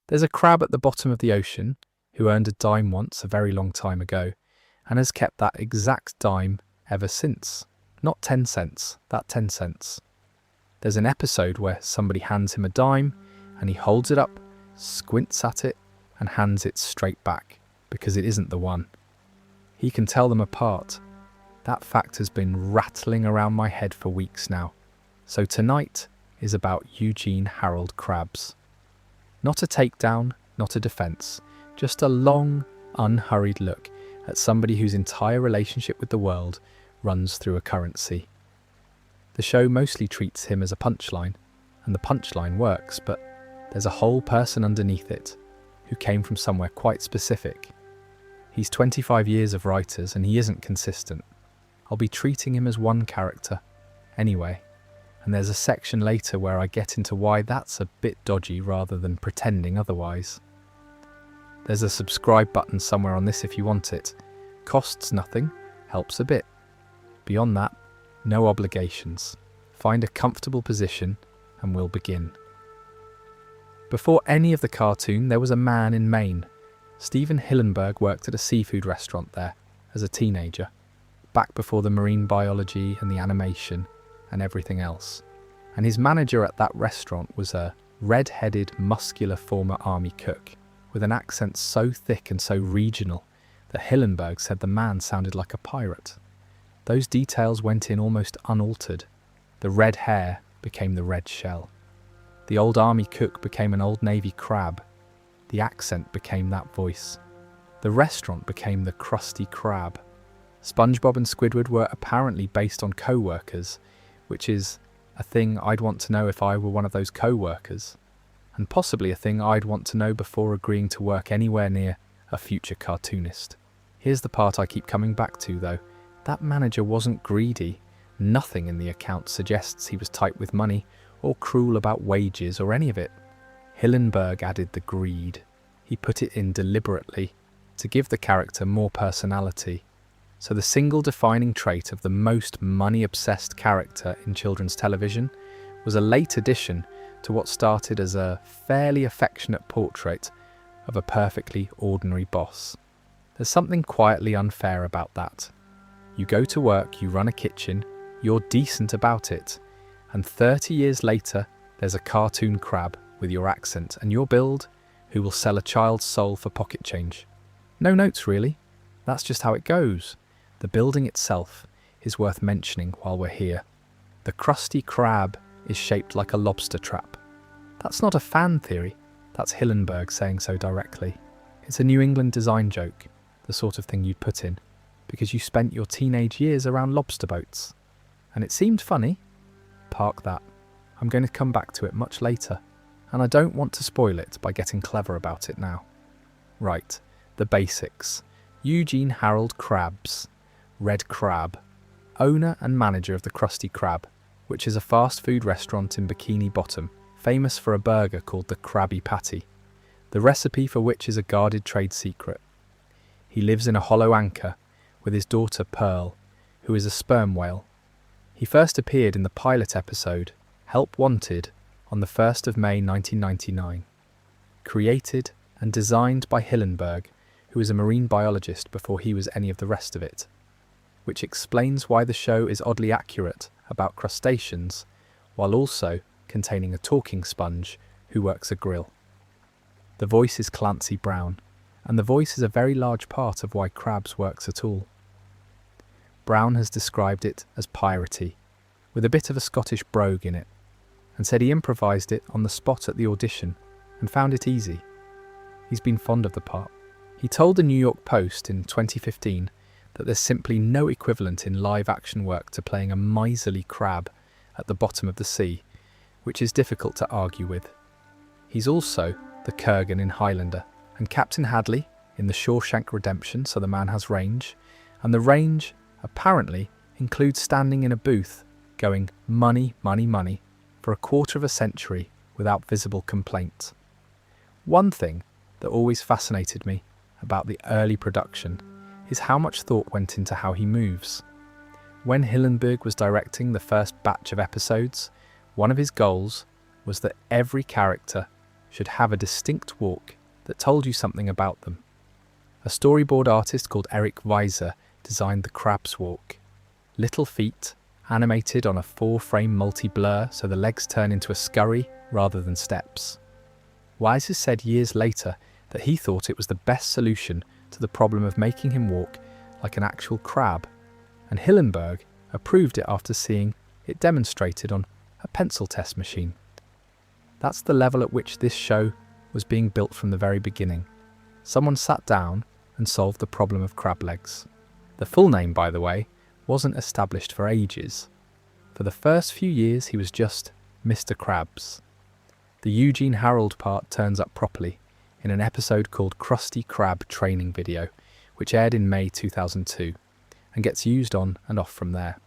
There's a crab at the bottom of the ocean who earned a dime once a very long time ago and has kept that exact dime ever since. Not 10 cents, that 10 cents. There's an episode where somebody hands him a dime and he holds it up, squints at it, and hands it straight back because it isn't the one. He can tell them apart. That fact has been rattling around my head for weeks now. So tonight is about Eugene Harold Krabs. Not a takedown, not a defense, just a long, unhurried look at somebody whose entire relationship with the world runs through a currency. The show mostly treats him as a punchline, and the punchline works, but there's a whole person underneath it who came from somewhere quite specific. He's 25 years of writers and he isn't consistent. I'll be treating him as one character anyway, and there's a section later where I get into why that's a bit dodgy rather than pretending otherwise. There's a subscribe button somewhere on this if you want it. Costs nothing, helps a bit. Beyond that, no obligations. Find a comfortable position and we'll begin. Before any of the cartoon, there was a man in Maine. Stephen Hillenburg worked at a seafood restaurant there as a teenager, back before the marine biology and the animation and everything else. And his manager at that restaurant was a red-headed, muscular former army cook with an accent so thick and so regional that Hillenburg said the man sounded like a pirate. Those details went in almost unaltered. The red hair became the red shell. The old army cook became an old Navy crab. The accent became that voice. The restaurant became the Krusty Krab. SpongeBob and Squidward were apparently based on co-workers, which is a thing I'd want to know if I were one of those co-workers, and possibly a thing I'd want to know before agreeing to work anywhere near a future cartoonist. Here's the part I keep coming back to though. That manager wasn't greedy. Nothing in the account suggests he was tight with money or cruel about wages or any of it. Hillenburg added the greed. He put it in deliberately to give the character more personality. So the single defining trait of the most money-obsessed character in children's television was a late addition to what started as a fairly affectionate portrait of a perfectly ordinary boss. There's something quietly unfair about that. You go to work, you run a kitchen, you're decent about it, and 30 years later, there's a cartoon crab with your accent and your build who will sell a child's soul for pocket change. No notes really, that's just how it goes. The building itself is worth mentioning while we're here. The Krusty Krab is shaped like a lobster trap. That's not a fan theory, that's Hillenburg saying so directly. It's a New England design joke, the sort of thing you'd put in, because you spent your teenage years around lobster boats. And it seemed funny. Park that. I'm going to come back to it much later, and I don't want to spoil it by getting clever about it now. Right, the basics. Eugene Harold Krabs, Red Crab, owner and manager of the Krusty Krab, which is a fast food restaurant in Bikini Bottom, famous for a burger called the Krabby Patty, the recipe for which is a guarded trade secret. He lives in a hollow anchor with his daughter Pearl, who is a sperm whale. He first appeared in the pilot episode, Help Wanted, on the 1st of May 1999. Created and designed by Hillenburg, who is a marine biologist before he was any of the rest of it, which explains why the show is oddly accurate about crustaceans, while also containing a talking sponge who works a grill. The voice is Clancy Brown, and the voice is a very large part of why Krabs works at all. Brown has described it as piratey, with a bit of a Scottish brogue in it, and said he improvised it on the spot at the audition and found it easy. He's been fond of the part. He told the New York Post in 2015 that there's simply no equivalent in live-action work to playing a miserly crab at the bottom of the sea, which is difficult to argue with. He's also the Kurgan in Highlander, and Captain Hadley in The Shawshank Redemption, so the man has range, and the range apparently includes standing in a booth going money, money, money for a quarter of a century without visible complaint. One thing that always fascinated me about the early production is how much thought went into how he moves. When Hillenburg was directing the first batch of episodes, one of his goals was that every character should have a distinct walk that told you something about them. A storyboard artist called Eric Weiser designed the Krabs walk. Little feet, animated on a 4-frame multi-blur so the legs turn into a scurry rather than steps. Weiser said years later that he thought it was the best solution to the problem of making him walk like an actual crab, and Hillenburg approved it after seeing it demonstrated on a pencil test machine. That's the level at which this show was being built from the very beginning. Someone sat down and solved the problem of crab legs. The full name, by the way, wasn't established for ages. For the first few years he was just Mr. Krabs. The Eugene Harold part turns up properly in an episode called Krusty Krab Training Video, which aired in May 2002, and gets used on and off from there.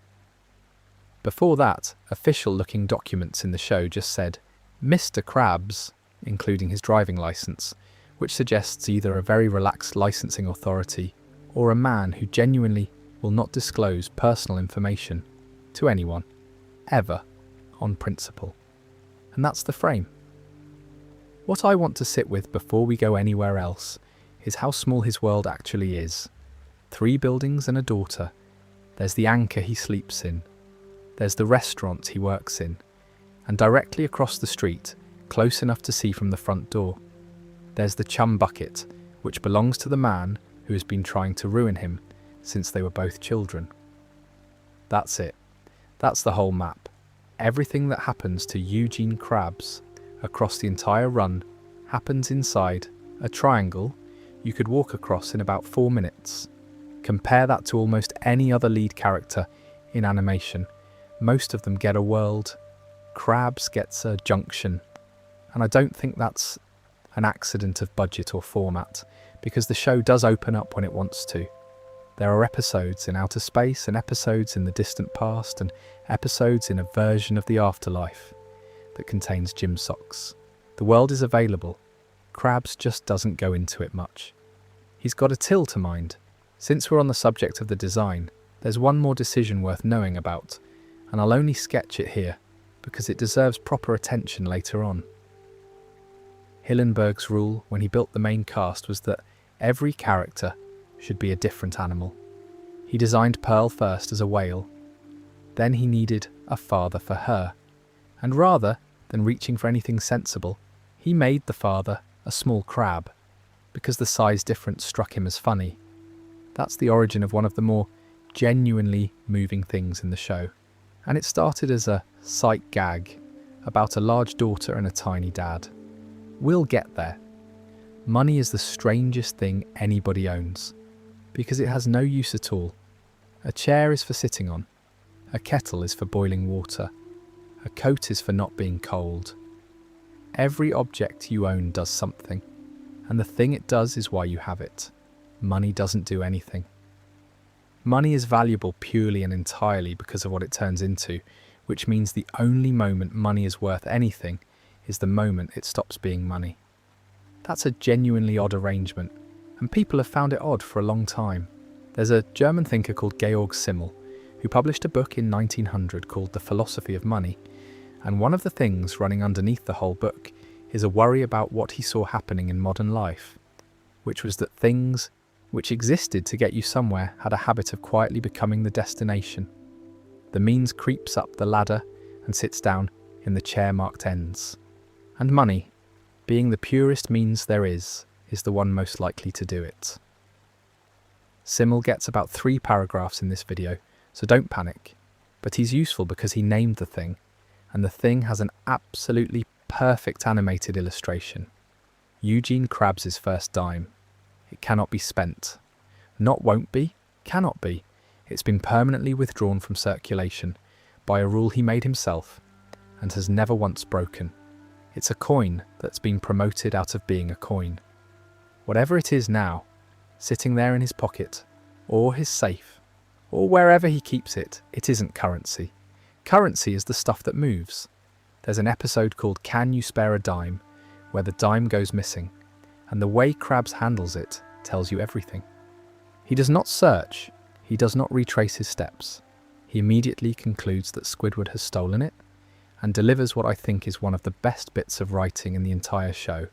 Before that, official-looking documents in the show just said Mr. Krabs, including his driving licence, which suggests either a very relaxed licensing authority or a man who genuinely will not disclose personal information to anyone, ever, on principle. And that's the frame. What I want to sit with before we go anywhere else is how small his world actually is. 3 buildings and a daughter. There's the anchor he sleeps in. There's the restaurant he works in. And directly across the street, close enough to see from the front door, there's the chum bucket, which belongs to the man who has been trying to ruin him since they were both children. That's it. That's the whole map. Everything that happens to Eugene Krabs across the entire run happens inside a triangle you could walk across in about 4 minutes. Compare that to almost any other lead character in animation. Most of them get a world. Krabs gets a junction. And I don't think that's an accident of budget or format, because the show does open up when it wants to. There are episodes in outer space and episodes in the distant past and episodes in a version of the afterlife that contains gym socks. The world is available. Krabs just doesn't go into it much. He's got a till to mind. Since we're on the subject of the design, there's one more decision worth knowing about, and I'll only sketch it here because it deserves proper attention later on. Hillenburg's rule when he built the main cast was that every character should be a different animal. He designed Pearl first as a whale. Then he needed a father for her. And rather than reaching for anything sensible, he made the father a small crab, because the size difference struck him as funny. That's the origin of one of the more genuinely moving things in the show. And it started as a sight gag about a large daughter and a tiny dad. We'll get there. Money is the strangest thing anybody owns, because it has no use at all. A chair is for sitting on. A kettle is for boiling water. A coat is for not being cold. Every object you own does something, and the thing it does is why you have it. Money doesn't do anything. Money is valuable purely and entirely because of what it turns into, which means the only moment money is worth anything is the moment it stops being money. That's a genuinely odd arrangement, and people have found it odd for a long time. There's a German thinker called Georg Simmel who published a book in 1900 called The Philosophy of Money, and one of the things running underneath the whole book is a worry about what he saw happening in modern life, which was that things which existed to get you somewhere had a habit of quietly becoming the destination. The means creeps up the ladder and sits down in the chair marked ends. And money, being the purest means there is the one most likely to do it. Simmel gets about 3 paragraphs in this video, so don't panic, but he's useful because he named the thing, and the thing has an absolutely perfect animated illustration. Eugene Krabs' first dime. It cannot be spent. Not won't be, cannot be. It's been permanently withdrawn from circulation by a rule he made himself and has never once broken. It's a coin that's been promoted out of being a coin. Whatever it is now, sitting there in his pocket, or his safe, or wherever he keeps it, it isn't currency. Currency is the stuff that moves. There's an episode called Can You Spare a Dime, where the dime goes missing, and the way Krabs handles it tells you everything. He does not search, he does not retrace his steps. He immediately concludes that Squidward has stolen it, and delivers what I think is one of the best bits of writing in the entire show,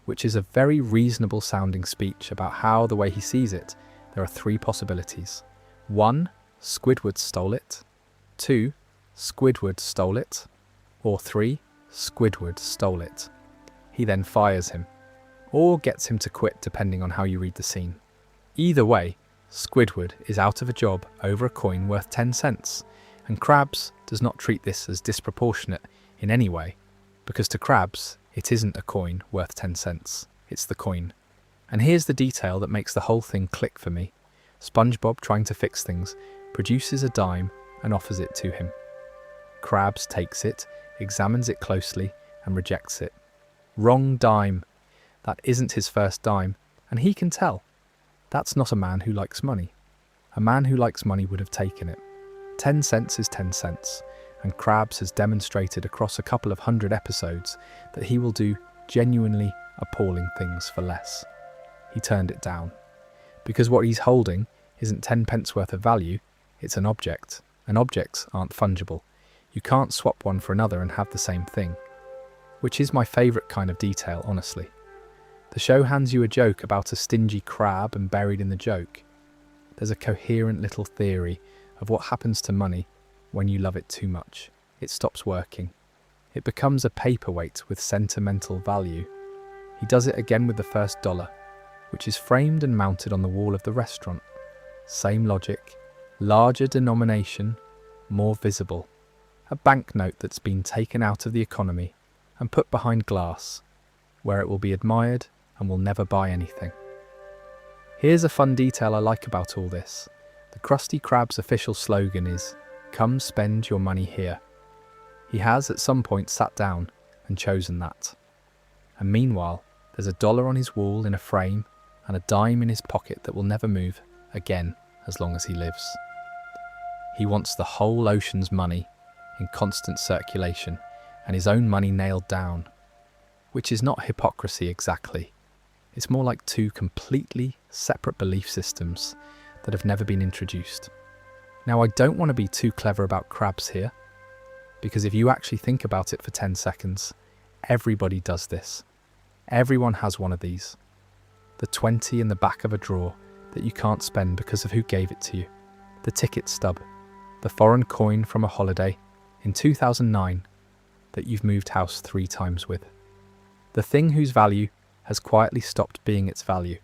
which is a very reasonable sounding speech about how, the way he sees it, there are three possibilities. 1. Squidward stole it. 2. Squidward stole it. Or 3. Squidward stole it. He then fires him, or gets him to quit depending on how you read the scene. Either way, Squidward is out of a job over a coin worth 10 cents, and Krabs does not treat this as disproportionate in any way, because to Krabs, it isn't a coin worth 10 cents, it's the coin. And here's the detail that makes the whole thing click for me. SpongeBob, trying to fix things, produces a dime and offers it to him. Krabs takes it, examines it closely, and rejects it. Wrong dime. That isn't his first dime, and he can tell. That's not a man who likes money. A man who likes money would have taken it. 10 cents is 10 cents, and Krabs has demonstrated across a couple of hundred episodes that he will do genuinely appalling things for less. He turned it down. Because what he's holding isn't 10 pence worth of value, it's an object, and objects aren't fungible. You can't swap one for another and have the same thing. Which is my favourite kind of detail, honestly. The show hands you a joke about a stingy crab, and buried in the joke, there's a coherent little theory of what happens to money when you love it too much. It stops working. It becomes a paperweight with sentimental value. He does it again with the first dollar, which is framed and mounted on the wall of the restaurant. Same logic, larger denomination, more visible. A banknote that's been taken out of the economy and put behind glass, where it will be admired and will never buy anything. Here's a fun detail I like about all this. The Krusty Krab's official slogan is, "Come spend your money here." He has at some point sat down and chosen that. And meanwhile, there's a dollar on his wall in a frame and a dime in his pocket that will never move again as long as he lives. He wants the whole ocean's money in constant circulation and his own money nailed down, which is not hypocrisy exactly. It's more like two completely separate belief systems that have never been introduced. Now, I don't want to be too clever about Krabs here, because if you actually think about it for 10 seconds, everybody does this. Everyone has one of these. The 20 in the back of a drawer that you can't spend because of who gave it to you. The ticket stub. The foreign coin from a holiday in 2009 that you've moved house 3 times with. The thing whose value has quietly stopped being its value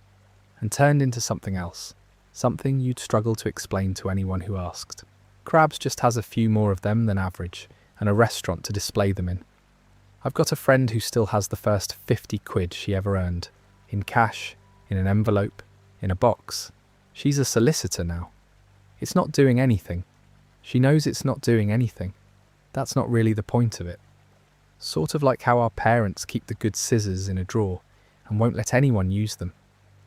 and turned into something else, something you'd struggle to explain to anyone who asked. Krabs just has a few more of them than average, and a restaurant to display them in. I've got a friend who still has the first 50 quid she ever earned, in cash, in an envelope, in a box. She's a solicitor now. It's not doing anything. She knows it's not doing anything. That's not really the point of it. Sort of like how our parents keep the good scissors in a drawer and won't let anyone use them.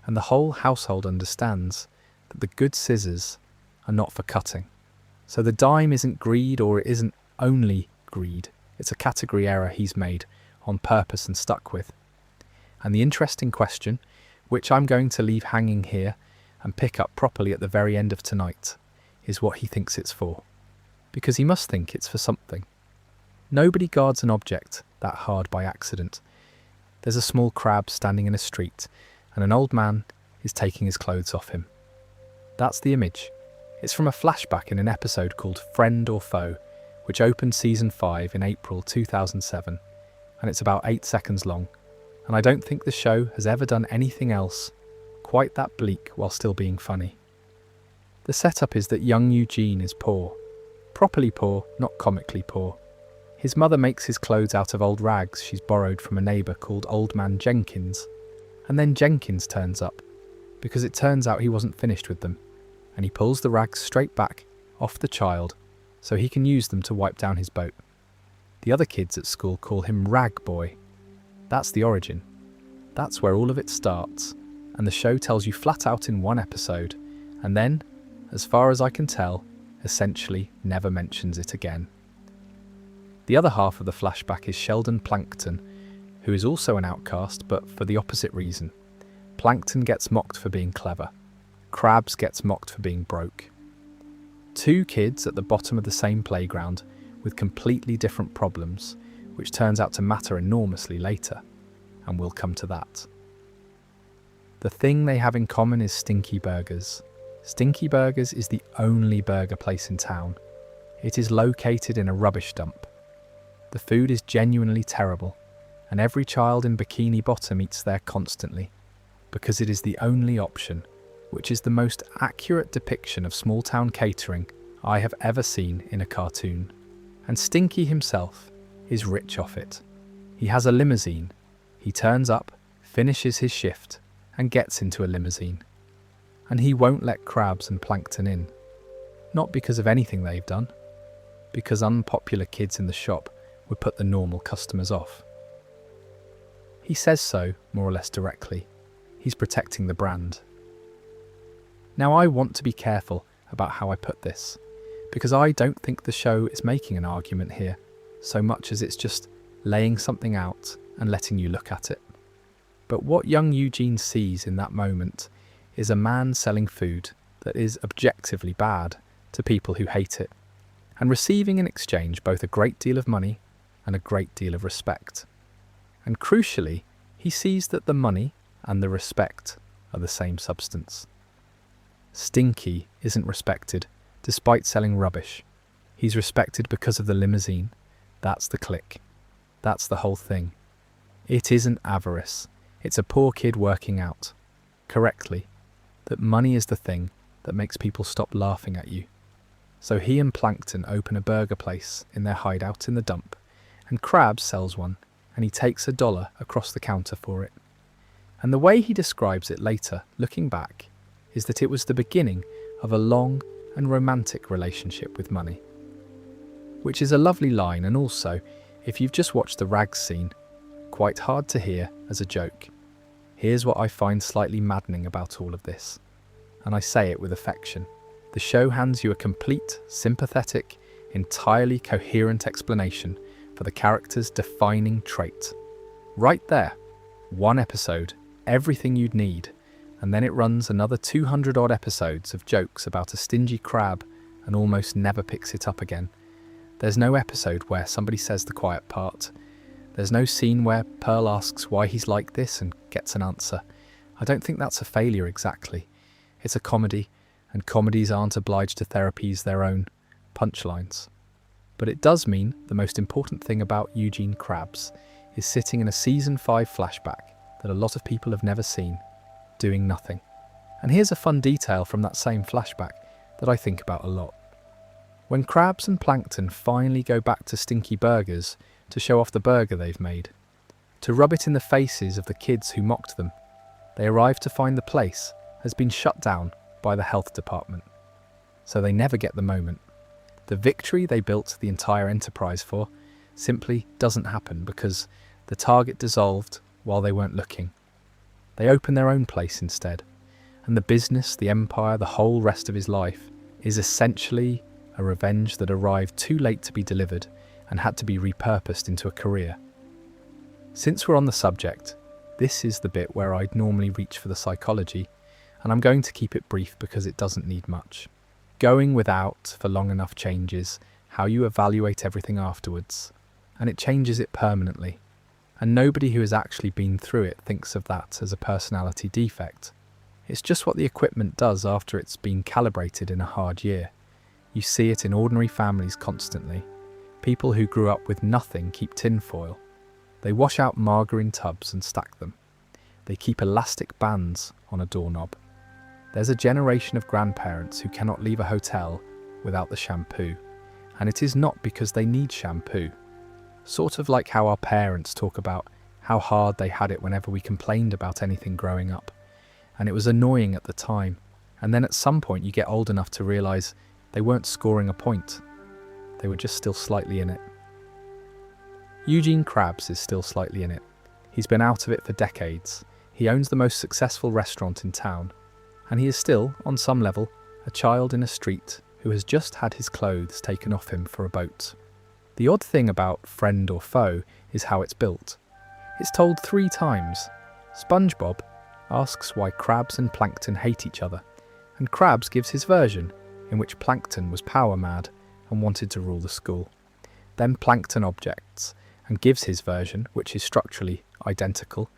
And the whole household understands that the good scissors are not for cutting. So the dime isn't greed, or it isn't only greed. It's a category error he's made on purpose and stuck with. And the interesting question, which I'm going to leave hanging here and pick up properly at the very end of tonight, is what he thinks it's for. Because he must think it's for something. Nobody guards an object that hard by accident. There's a small crab standing in a street, and an old man is taking his clothes off him. That's the image. It's from a flashback in an episode called Friend or Foe, which opened season 5 in April 2007, and it's about 8 seconds long, and I don't think the show has ever done anything else quite that bleak while still being funny. The setup is that young Eugene is poor. Properly poor, not comically poor. His mother makes his clothes out of old rags she's borrowed from a neighbour called Old Man Jenkins. And then Jenkins turns up, because it turns out he wasn't finished with them, and he pulls the rags straight back off the child so he can use them to wipe down his boat. The other kids at school call him Rag Boy. That's the origin. That's where all of it starts, and the show tells you flat out in one episode, and then, as far as I can tell, essentially never mentions it again. The other half of the flashback is Sheldon Plankton, who is also an outcast, but for the opposite reason. Plankton gets mocked for being clever. Krabs gets mocked for being broke. 2 kids at the bottom of the same playground with completely different problems, which turns out to matter enormously later, and we'll come to that. The thing they have in common is Stinky Burgers. Stinky Burgers is the only burger place in town. It is located in a rubbish dump. The food is genuinely terrible, and every child in Bikini Bottom eats there constantly, because it is the only option, which is the most accurate depiction of small-town catering I have ever seen in a cartoon. And Stinky himself is rich off it. He has a limousine. He turns up, finishes his shift, and gets into a limousine. And he won't let Krabs and Plankton in. Not because of anything they've done, because unpopular kids in the shop would put the normal customers off. He says so, more or less directly. He's protecting the brand. Now, I want to be careful about how I put this, because I don't think the show is making an argument here, so much as it's just laying something out and letting you look at it. But what young Eugene sees in that moment is a man selling food that is objectively bad to people who hate it, and receiving in exchange both a great deal of money and a great deal of respect. And crucially, he sees that the money and the respect are the same substance. Stinky isn't respected despite selling rubbish. He's respected because of the limousine. That's the click. That's the whole thing. It isn't avarice. It's a poor kid working out, correctly, that money is the thing that makes people stop laughing at you. So he and Plankton open a burger place in their hideout in the dump, and Krabs sells one, and he takes $1 across the counter for it. And the way he describes it later, looking back, is that it was the beginning of a long and romantic relationship with money. Which is a lovely line, and also, if you've just watched the rags scene, quite hard to hear as a joke. Here's what I find slightly maddening about all of this, and I say it with affection. The show hands you a complete, sympathetic, entirely coherent explanation for the character's defining trait. Right there, one episode, everything you'd need, and then it runs another 200-odd episodes of jokes about a stingy crab and almost never picks it up again. There's no episode where somebody says the quiet part. There's no scene where Pearl asks why he's like this and gets an answer. I don't think that's a failure exactly. It's a comedy, and comedies aren't obliged to therapize their own punchlines. But it does mean the most important thing about Eugene Krabs is sitting in a season 5 flashback that a lot of people have never seen, doing nothing. And here's a fun detail from that same flashback that I think about a lot. When Krabs and Plankton finally go back to Stinky Burgers to show off the burger they've made, to rub it in the faces of the kids who mocked them, they arrive to find the place has been shut down by the health department. So they never get the moment. The victory they built the entire enterprise for simply doesn't happen because the target dissolved while they weren't looking. They open their own place instead, and the business, the empire, the whole rest of his life is essentially a revenge that arrived too late to be delivered and had to be repurposed into a career. Since we're on the subject, this is the bit where I'd normally reach for the psychology, and I'm going to keep it brief because it doesn't need much. Going without for long enough changes how you evaluate everything afterwards, and it changes it permanently. And nobody who has actually been through it thinks of that as a personality defect. It's just what the equipment does after it's been calibrated in a hard year. You see it in ordinary families constantly. People who grew up with nothing keep tinfoil. They wash out margarine tubs and stack them. They keep elastic bands on a doorknob. There's a generation of grandparents who cannot leave a hotel without the shampoo, and it is not because they need shampoo. Sort of like how our parents talk about how hard they had it whenever we complained about anything growing up, and it was annoying at the time, and then at some point you get old enough to realise they weren't scoring a point. They were just still slightly in it. Eugene Krabs is still slightly in it. He's been out of it for decades. He owns the most successful restaurant in town, and he is still, on some level, a child in a street who has just had his clothes taken off him for a boat. The odd thing about Friend or Foe is how it's built. It's told 3 times. SpongeBob asks why Krabs and Plankton hate each other, and Krabs gives his version, in which Plankton was power mad and wanted to rule the school. then plankton objects, and gives his version, which is structurally identical,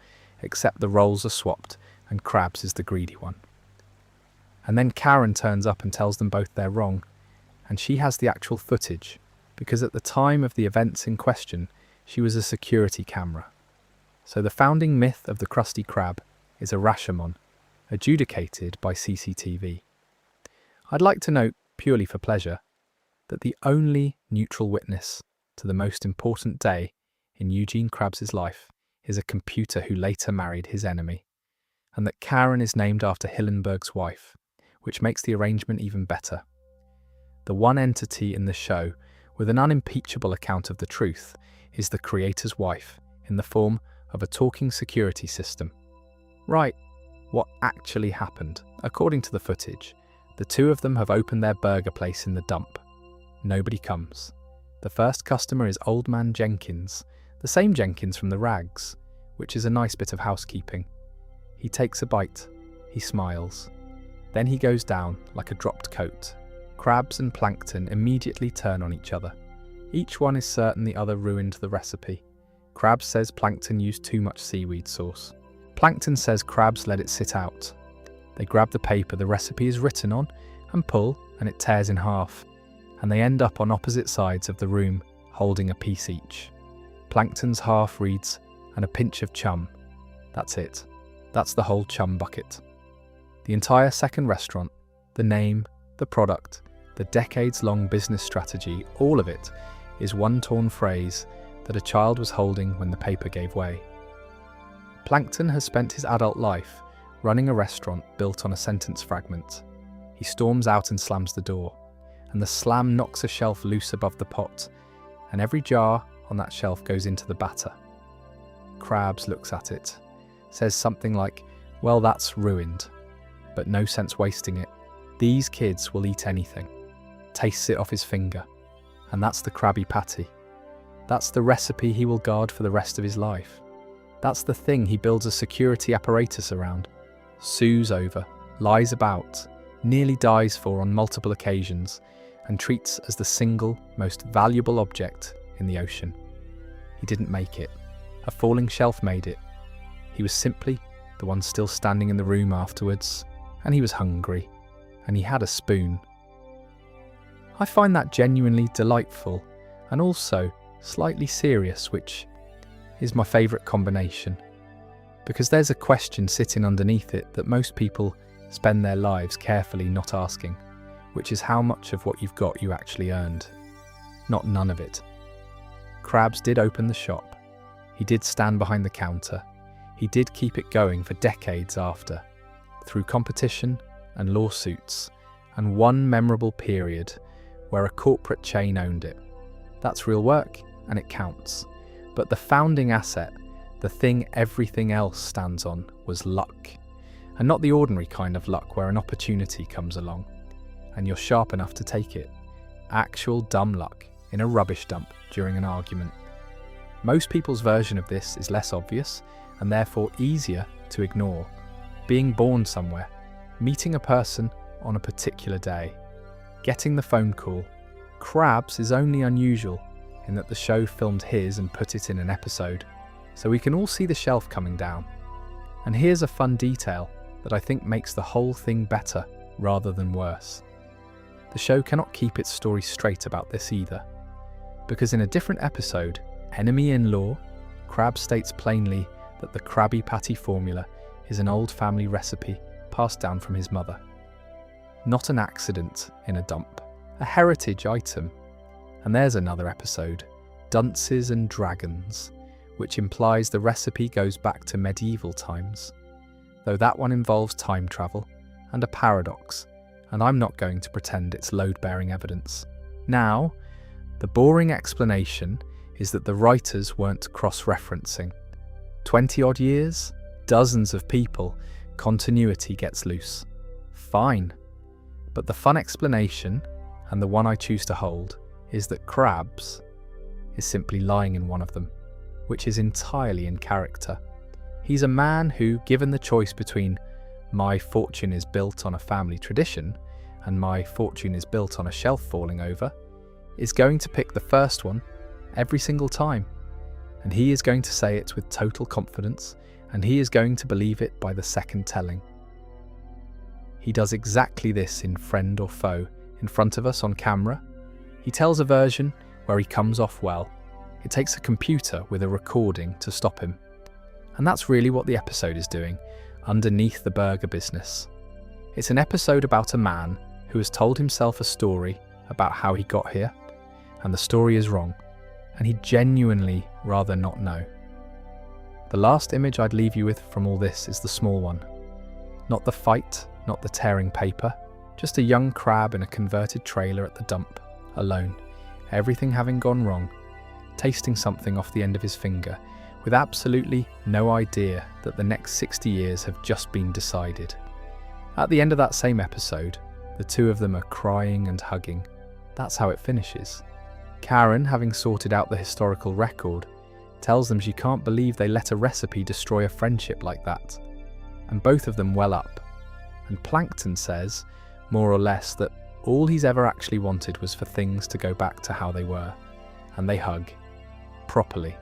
except the roles are swapped and Krabs is the greedy one. And then Karen turns up and tells them both they're wrong, and she has the actual footage, because at the time of the events in question, she was a security camera. So the founding myth of the Krusty Krab is a Rashomon, adjudicated by CCTV. I'd like to note, purely for pleasure, that the only neutral witness to the most important day in Eugene Krabs' life is a computer who later married his enemy, and that Karen is named after Hillenburg's wife, which makes the arrangement even better. The one entity in the show with an unimpeachable account of the truth is the creator's wife, in the form of a talking security system. Right, what actually happened? According to the footage, the two of them have opened their burger place in the dump. Nobody comes. The first customer is Old Man Jenkins, the same Jenkins from the Rags, which is a nice bit of housekeeping. He takes a bite, he smiles. Then he goes down like a dropped coat. Krabs and Plankton immediately turn on each other. Each one is certain the other ruined the recipe. Krabs says Plankton used too much seaweed sauce. Plankton says Krabs let it sit out. They grab the paper the recipe is written on and pull, and it tears in half, and they end up on opposite sides of the room, holding a piece each. Plankton's half reads, "and a pinch of chum." That's it. That's the whole chum bucket. The entire second restaurant, the name, the product, the decades-long business strategy, all of it is one torn phrase that a child was holding when the paper gave way. Plankton has spent his adult life running a restaurant built on a sentence fragment. He storms out and slams the door, and the slam knocks a shelf loose above the pot, and every jar on that shelf goes into the batter. Krabs looks at it, says something like, "Well, that's ruined," but no sense wasting it. These kids will eat anything. Tastes it off his finger, and that's the Krabby Patty. That's the recipe he will guard for the rest of his life. That's the thing he builds a security apparatus around, sues over, lies about, nearly dies for on multiple occasions, and treats as the single most valuable object in the ocean. He didn't make it. A falling shelf made it. He was simply the one still standing in the room afterwards, and he was hungry, and he had a spoon. I find that genuinely delightful, and also slightly serious, which is my favourite combination, because there's a question sitting underneath it that most people spend their lives carefully not asking, which is how much of what you've got you actually earned. Not none of it. Krabs did open the shop. He did stand behind the counter. He did keep it going for decades after, through competition and lawsuits, and one memorable period where a corporate chain owned it. That's real work, and it counts. But the founding asset, the thing everything else stands on, was luck. And not the ordinary kind of luck where an opportunity comes along, and you're sharp enough to take it. Actual dumb luck in a rubbish dump during an argument. Most people's version of this is less obvious, and therefore easier to ignore. Being born somewhere, meeting a person on a particular day, getting the phone call. Krabs is only unusual in that the show filmed his and put it in an episode, so we can all see the shelf coming down. And here's a fun detail that I think makes the whole thing better rather than worse. The show cannot keep its story straight about this either, because in a different episode, Enemy-in-Law, Krabs states plainly that the Krabby Patty formula is an old family recipe passed down from his mother. Not an accident in a dump, a heritage item. And there's another episode, Dunces and Dragons, which implies the recipe goes back to medieval times, though that one involves time travel and a paradox, and I'm not going to pretend it's load-bearing evidence. Now, the boring explanation is that the writers weren't cross-referencing. 20-odd years, dozens of people, continuity gets loose. Fine. But the fun explanation, and the one I choose to hold, is that Krabs is simply lying in one of them, which is entirely in character. He's a man who, given the choice between my fortune is built on a family tradition and my fortune is built on a shelf falling over, is going to pick the first one every single time. And he is going to say it with total confidence, and he is going to believe it by the second telling. He does exactly this in Friend or Foe, in front of us on camera. He tells a version where he comes off well. It takes a computer with a recording to stop him. And that's really what the episode is doing, underneath the burger business. It's an episode about a man who has told himself a story about how he got here, and the story is wrong, and he'd genuinely rather not know. The last image I'd leave you with from all this is the small one. Not the fight, not the tearing paper, just a young crab in a converted trailer at the dump, alone, everything having gone wrong, tasting something off the end of his finger, with absolutely no idea that the next 60 years have just been decided. At the end of that same episode, the two of them are crying and hugging. That's how it finishes. Karen, having sorted out the historical record, tells them she can't believe they let a recipe destroy a friendship like that. And both of them well up. And Plankton says, more or less, that all he's ever actually wanted was for things to go back to how they were. And they hug. Properly.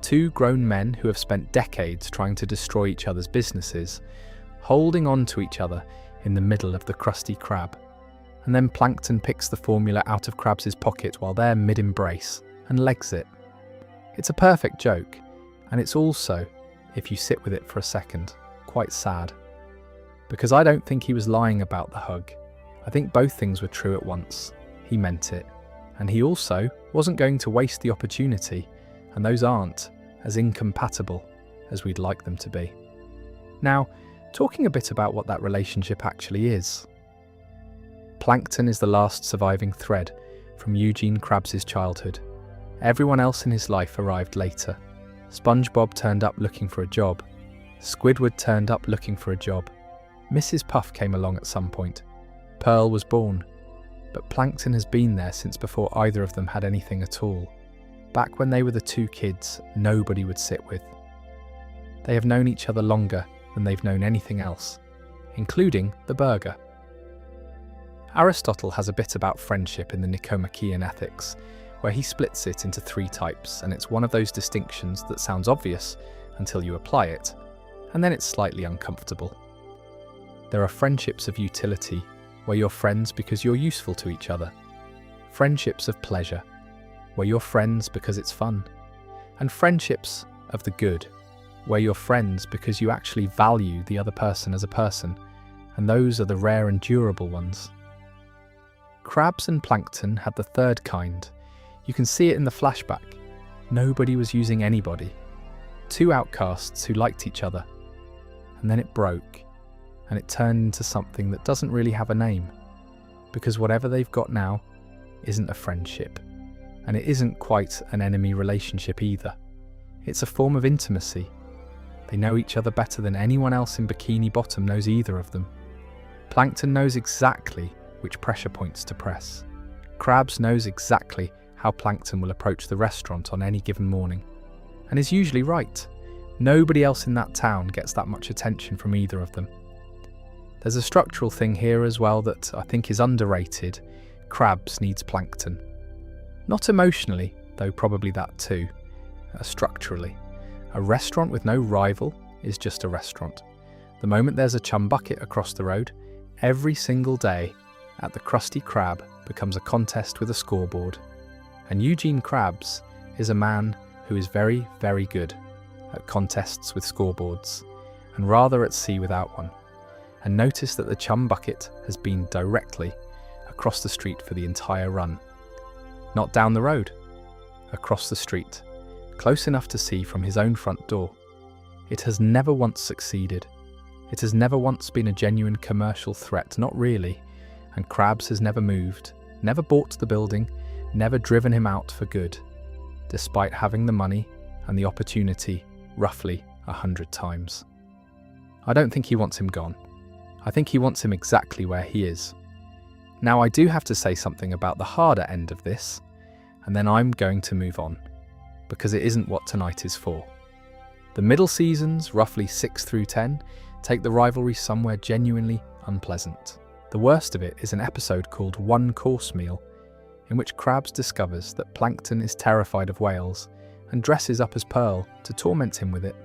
Two grown men who have spent decades trying to destroy each other's businesses, holding on to each other in the middle of the Krusty Krab. And then Plankton picks the formula out of Krabs' pocket while they're mid-embrace and legs it. It's a perfect joke, and it's also, if you sit with it for a second, quite sad. Because I don't think he was lying about the hug. I think both things were true at once. He meant it. And he also wasn't going to waste the opportunity, and those aren't as incompatible as we'd like them to be. Now, talking a bit about what that relationship actually is. Plankton is the last surviving thread from Eugene Krabs' childhood. Everyone else in his life arrived later. SpongeBob turned up looking for a job. Squidward turned up looking for a job. Mrs. Puff came along at some point. Pearl was born. But Plankton has been there since before either of them had anything at all. Back when they were the two kids nobody would sit with. They have known each other longer than they've known anything else, including the burger. Aristotle has a bit about friendship in the Nicomachean Ethics, where he splits it into 3 types, and it's one of those distinctions that sounds obvious until you apply it, and then it's slightly uncomfortable. There are friendships of utility, where you're friends because you're useful to each other. Friendships of pleasure, where you're friends because it's fun. And friendships of the good, where you're friends because you actually value the other person as a person, and those are the rare and durable ones. Krabs and Plankton had the third kind. You can see it in the flashback. Nobody was using anybody. 2 outcasts who liked each other. And then it broke, and it turned into something that doesn't really have a name, because whatever they've got now isn't a friendship, and it isn't quite an enemy relationship either. It's a form of intimacy. They know each other better than anyone else in Bikini Bottom knows either of them. Plankton knows exactly which pressure points to press. Krabs knows exactly how Plankton will approach the restaurant on any given morning, and is usually right. Nobody else in that town gets that much attention from either of them. There's a structural thing here as well that I think is underrated. Krabs needs Plankton. Not emotionally, though probably that too. Structurally. A restaurant with no rival is just a restaurant. The moment there's a chum bucket across the road, every single day at the Krusty Krab becomes a contest with a scoreboard. And Eugene Krabs is a man who is very, very good at contests with scoreboards, and rather at sea without one. And notice that the chum bucket has been directly across the street for the entire run. Not down the road, across the street, close enough to see from his own front door. It has never once succeeded. It has never once been a genuine commercial threat, not really, and Krabs has never moved, never bought the building, never driven him out for good, despite having the money and the opportunity roughly 100 times. I don't think he wants him gone. I think he wants him exactly where he is. Now I do have to say something about the harder end of this, and then I'm going to move on, because it isn't what tonight is for. The middle seasons, roughly 6 through 10, take the rivalry somewhere genuinely unpleasant. The worst of it is an episode called One Course Meal, in which Krabs discovers that Plankton is terrified of whales and dresses up as Pearl to torment him with it.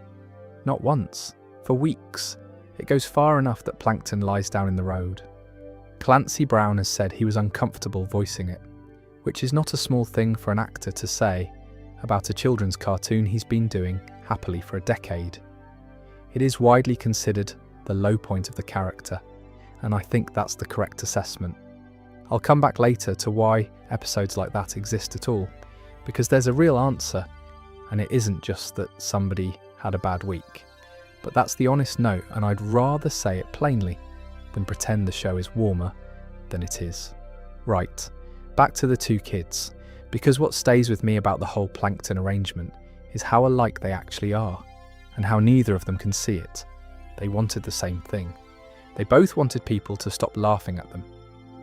Not once, for weeks. It goes far enough that Plankton lies down in the road. Clancy Brown has said he was uncomfortable voicing it, which is not a small thing for an actor to say about a children's cartoon he's been doing happily for a decade. It is widely considered the low point of the character, and I think that's the correct assessment. I'll come back later to why episodes like that exist at all, because there's a real answer, and it isn't just that somebody had a bad week. But that's the honest note, and I'd rather say it plainly than pretend the show is warmer than it is. Right, back to the two kids, because what stays with me about the whole Plankton arrangement is how alike they actually are, and how neither of them can see it. They wanted the same thing. They both wanted people to stop laughing at them.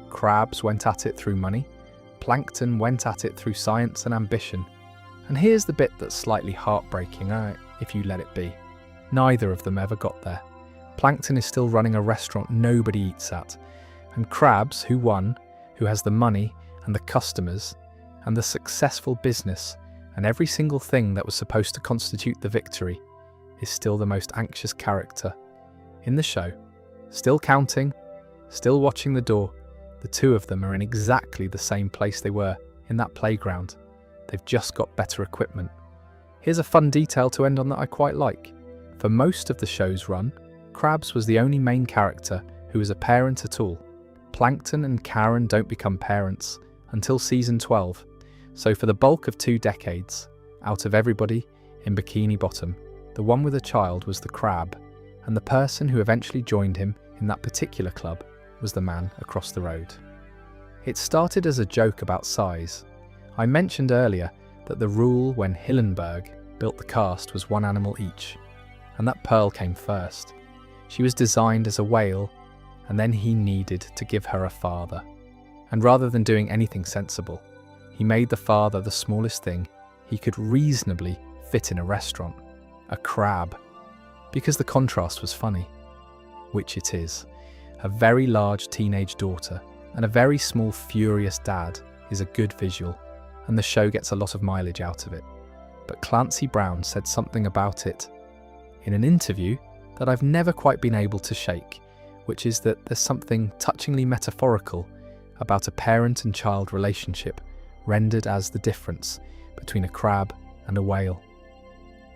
Krabs went at it through money, Plankton went at it through science and ambition. And here's the bit that's slightly heartbreaking, if you let it be. Neither of them ever got there. Plankton is still running a restaurant nobody eats at, and Krabs, who won, who has the money and the customers and the successful business and every single thing that was supposed to constitute the victory, is still the most anxious character in the show. Still counting, still watching the door. The two of them are in exactly the same place they were, in that playground. They've just got better equipment. Here's a fun detail to end on that I quite like. For most of the show's run, Krabs was the only main character who was a parent at all. Plankton and Karen don't become parents until season 12, so for the bulk of 2 decades, out of everybody in Bikini Bottom, the one with a child was the crab, and the person who eventually joined him in that particular club was the man across the road. It started as a joke about size. I mentioned earlier that the rule when Hillenburg built the cast was 1 animal each, and that Pearl came first. She was designed as a whale, and then he needed to give her a father. And rather than doing anything sensible, he made the father the smallest thing he could reasonably fit in a restaurant, a crab, because the contrast was funny, which it is. A very large teenage daughter and a very small furious dad is a good visual, and the show gets a lot of mileage out of it. But Clancy Brown said something about it in an interview that I've never quite been able to shake, which is that there's something touchingly metaphorical about a parent and child relationship rendered as the difference between a crab and a whale.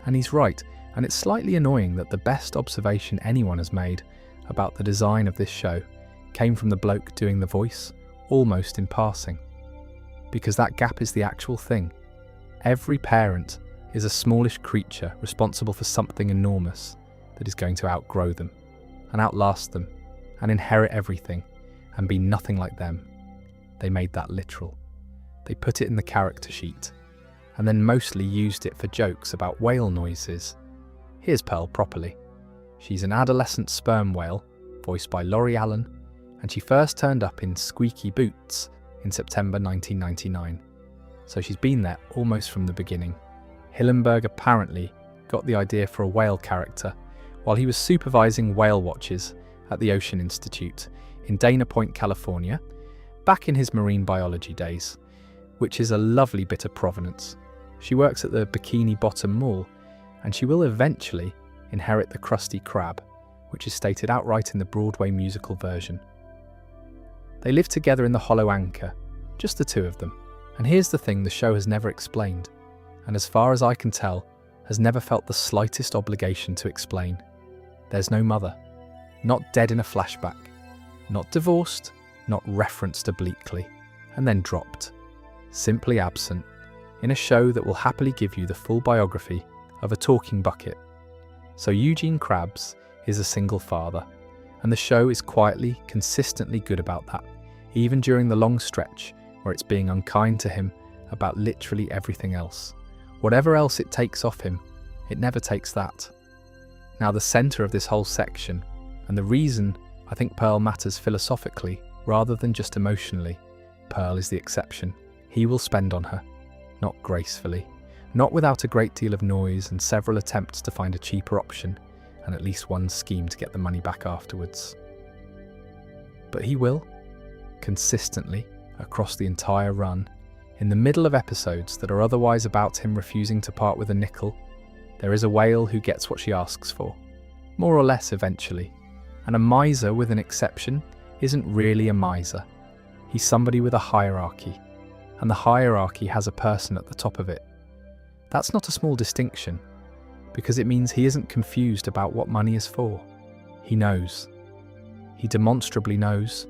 And he's right, and it's slightly annoying that the best observation anyone has made about the design of this show came from the bloke doing the voice, almost in passing. Because that gap is the actual thing. Every parent is a smallish creature responsible for something enormous that is going to outgrow them, and outlast them, and inherit everything, and be nothing like them. They made that literal. They put it in the character sheet, and then mostly used it for jokes about whale noises. Here's Pearl properly. She's an adolescent sperm whale, voiced by Laurie Allen, and she first turned up in Squeaky Boots in September 1999. So she's been there almost from the beginning. Hillenburg apparently got the idea for a whale character while he was supervising whale watches at the Ocean Institute in Dana Point, California, back in his marine biology days, which is a lovely bit of provenance. She works at the Bikini Bottom Mall, and she will eventually inherit the Krusty Krab, which is stated outright in the Broadway musical version. They live together in the Hollow Anchor, just the two of them. And here's the thing the show has never explained, and as far as I can tell, has never felt the slightest obligation to explain. There's no mother, not dead in a flashback, not divorced, not referenced obliquely, and then dropped. Simply absent, in a show that will happily give you the full biography of a talking bucket. So Eugene Krabs is a single father, and the show is quietly, consistently good about that, even during the long stretch where it's being unkind to him about literally everything else. Whatever else it takes off him, it never takes that. Now the centre of this whole section, and the reason I think Pearl matters philosophically rather than just emotionally, Pearl is the exception. He will spend on her, not gracefully, not without a great deal of noise and several attempts to find a cheaper option and at least one scheme to get the money back afterwards. But he will, consistently, across the entire run In the middle of episodes that are otherwise about him refusing to part with a nickel, there is a whale who gets what she asks for, more or less eventually. And a miser with an exception isn't really a miser. He's somebody with a hierarchy, and the hierarchy has a person at the top of it. That's not a small distinction, because it means he isn't confused about what money is for. He knows. He demonstrably knows,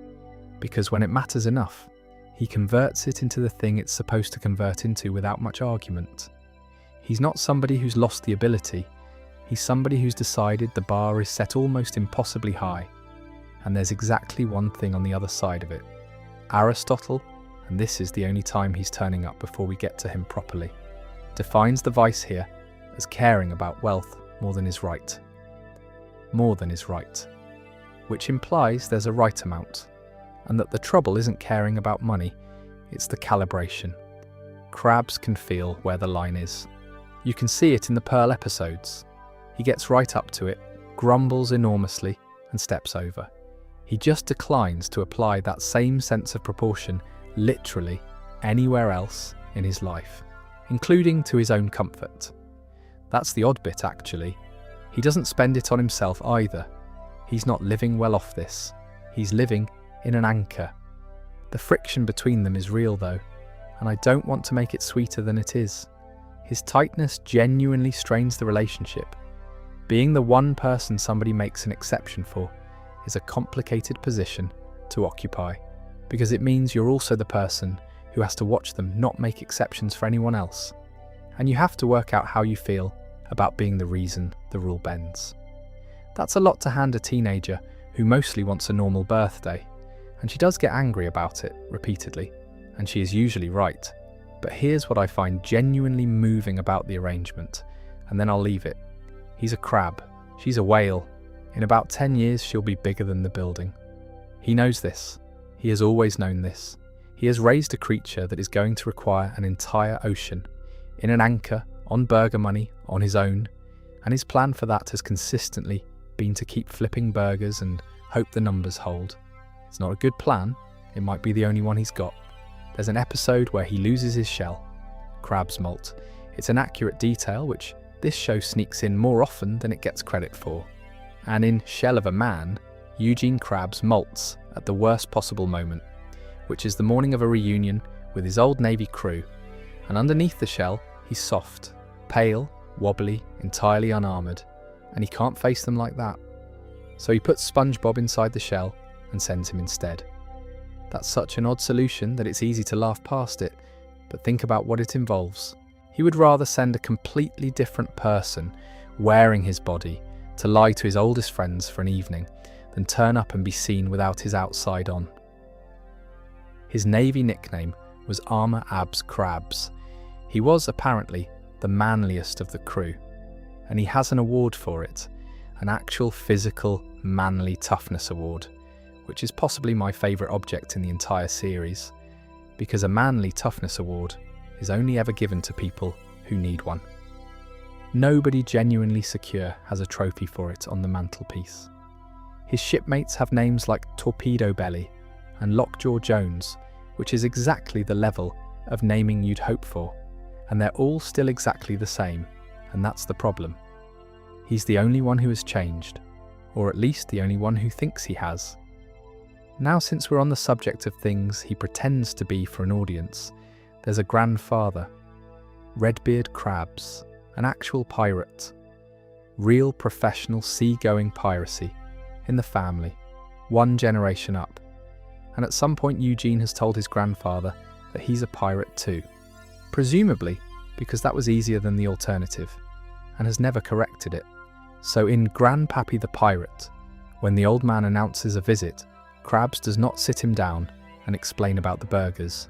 because when it matters enough, he converts it into the thing it's supposed to convert into without much argument. He's not somebody who's lost the ability. He's somebody who's decided the bar is set almost impossibly high, and there's exactly one thing on the other side of it. Aristotle, and this is the only time he's turning up before we get to him properly, defines the vice here as caring about wealth more than is right. More than is right. Which implies there's a right amount, and that the trouble isn't caring about money, it's the calibration. Krabs can feel where the line is. You can see it in the Pearl episodes. He gets right up to it, grumbles enormously, and steps over. He just declines to apply that same sense of proportion literally anywhere else in his life, including to his own comfort. That's the odd bit, actually. He doesn't spend it on himself either. He's not living well off this. He's living in an anchor. The friction between them is real though, and I don't want to make it sweeter than it is. His tightness genuinely strains the relationship. Being the one person somebody makes an exception for is a complicated position to occupy, because it means you're also the person who has to watch them not make exceptions for anyone else. And you have to work out how you feel about being the reason the rule bends. That's a lot to hand a teenager who mostly wants a normal birthday, and she does get angry about it repeatedly, and she is usually right. But here's what I find genuinely moving about the arrangement, and then I'll leave it. He's a crab, she's a whale. In about 10 years she'll be bigger than the building. He knows this. He has always known this. He has raised a creature that is going to require an entire ocean, in an anchor, on burger money, on his own, and his plan for that has consistently been to keep flipping burgers and hope the numbers hold. It's not a good plan, it might be the only one he's got. There's an episode where he loses his shell, Krabs molt. It's an accurate detail which this show sneaks in more often than it gets credit for. And in Shell of a Man, Eugene Krabs molts at the worst possible moment, which is the morning of a reunion with his old Navy crew, and underneath the shell he's soft, pale, wobbly, entirely unarmoured, and he can't face them like that. So he puts SpongeBob inside the shell and sends him instead. That's such an odd solution that it's easy to laugh past it, but think about what it involves. He would rather send a completely different person wearing his body to lie to his oldest friends for an evening than turn up and be seen without his outside on. His Navy nickname was Armour Abs Krabs. He was apparently the manliest of the crew, and he has an award for it, an actual physical manly toughness award, which is possibly my favourite object in the entire series, because a manly toughness award is only ever given to people who need one. Nobody genuinely secure has a trophy for it on the mantelpiece. His shipmates have names like Torpedo Belly and Lockjaw Jones, which is exactly the level of naming you'd hope for, and they're all still exactly the same, and that's the problem. He's the only one who has changed, or at least the only one who thinks he has. Now, since we're on the subject of things he pretends to be for an audience, there's a grandfather, Redbeard Krabs, an actual pirate. Real professional sea-going piracy in the family, one generation up. And at some point Eugene has told his grandfather that he's a pirate too, presumably because that was easier than the alternative, and has never corrected it. So in Grandpappy the Pirate, when the old man announces a visit, Krabs does not sit him down and explain about the burgers.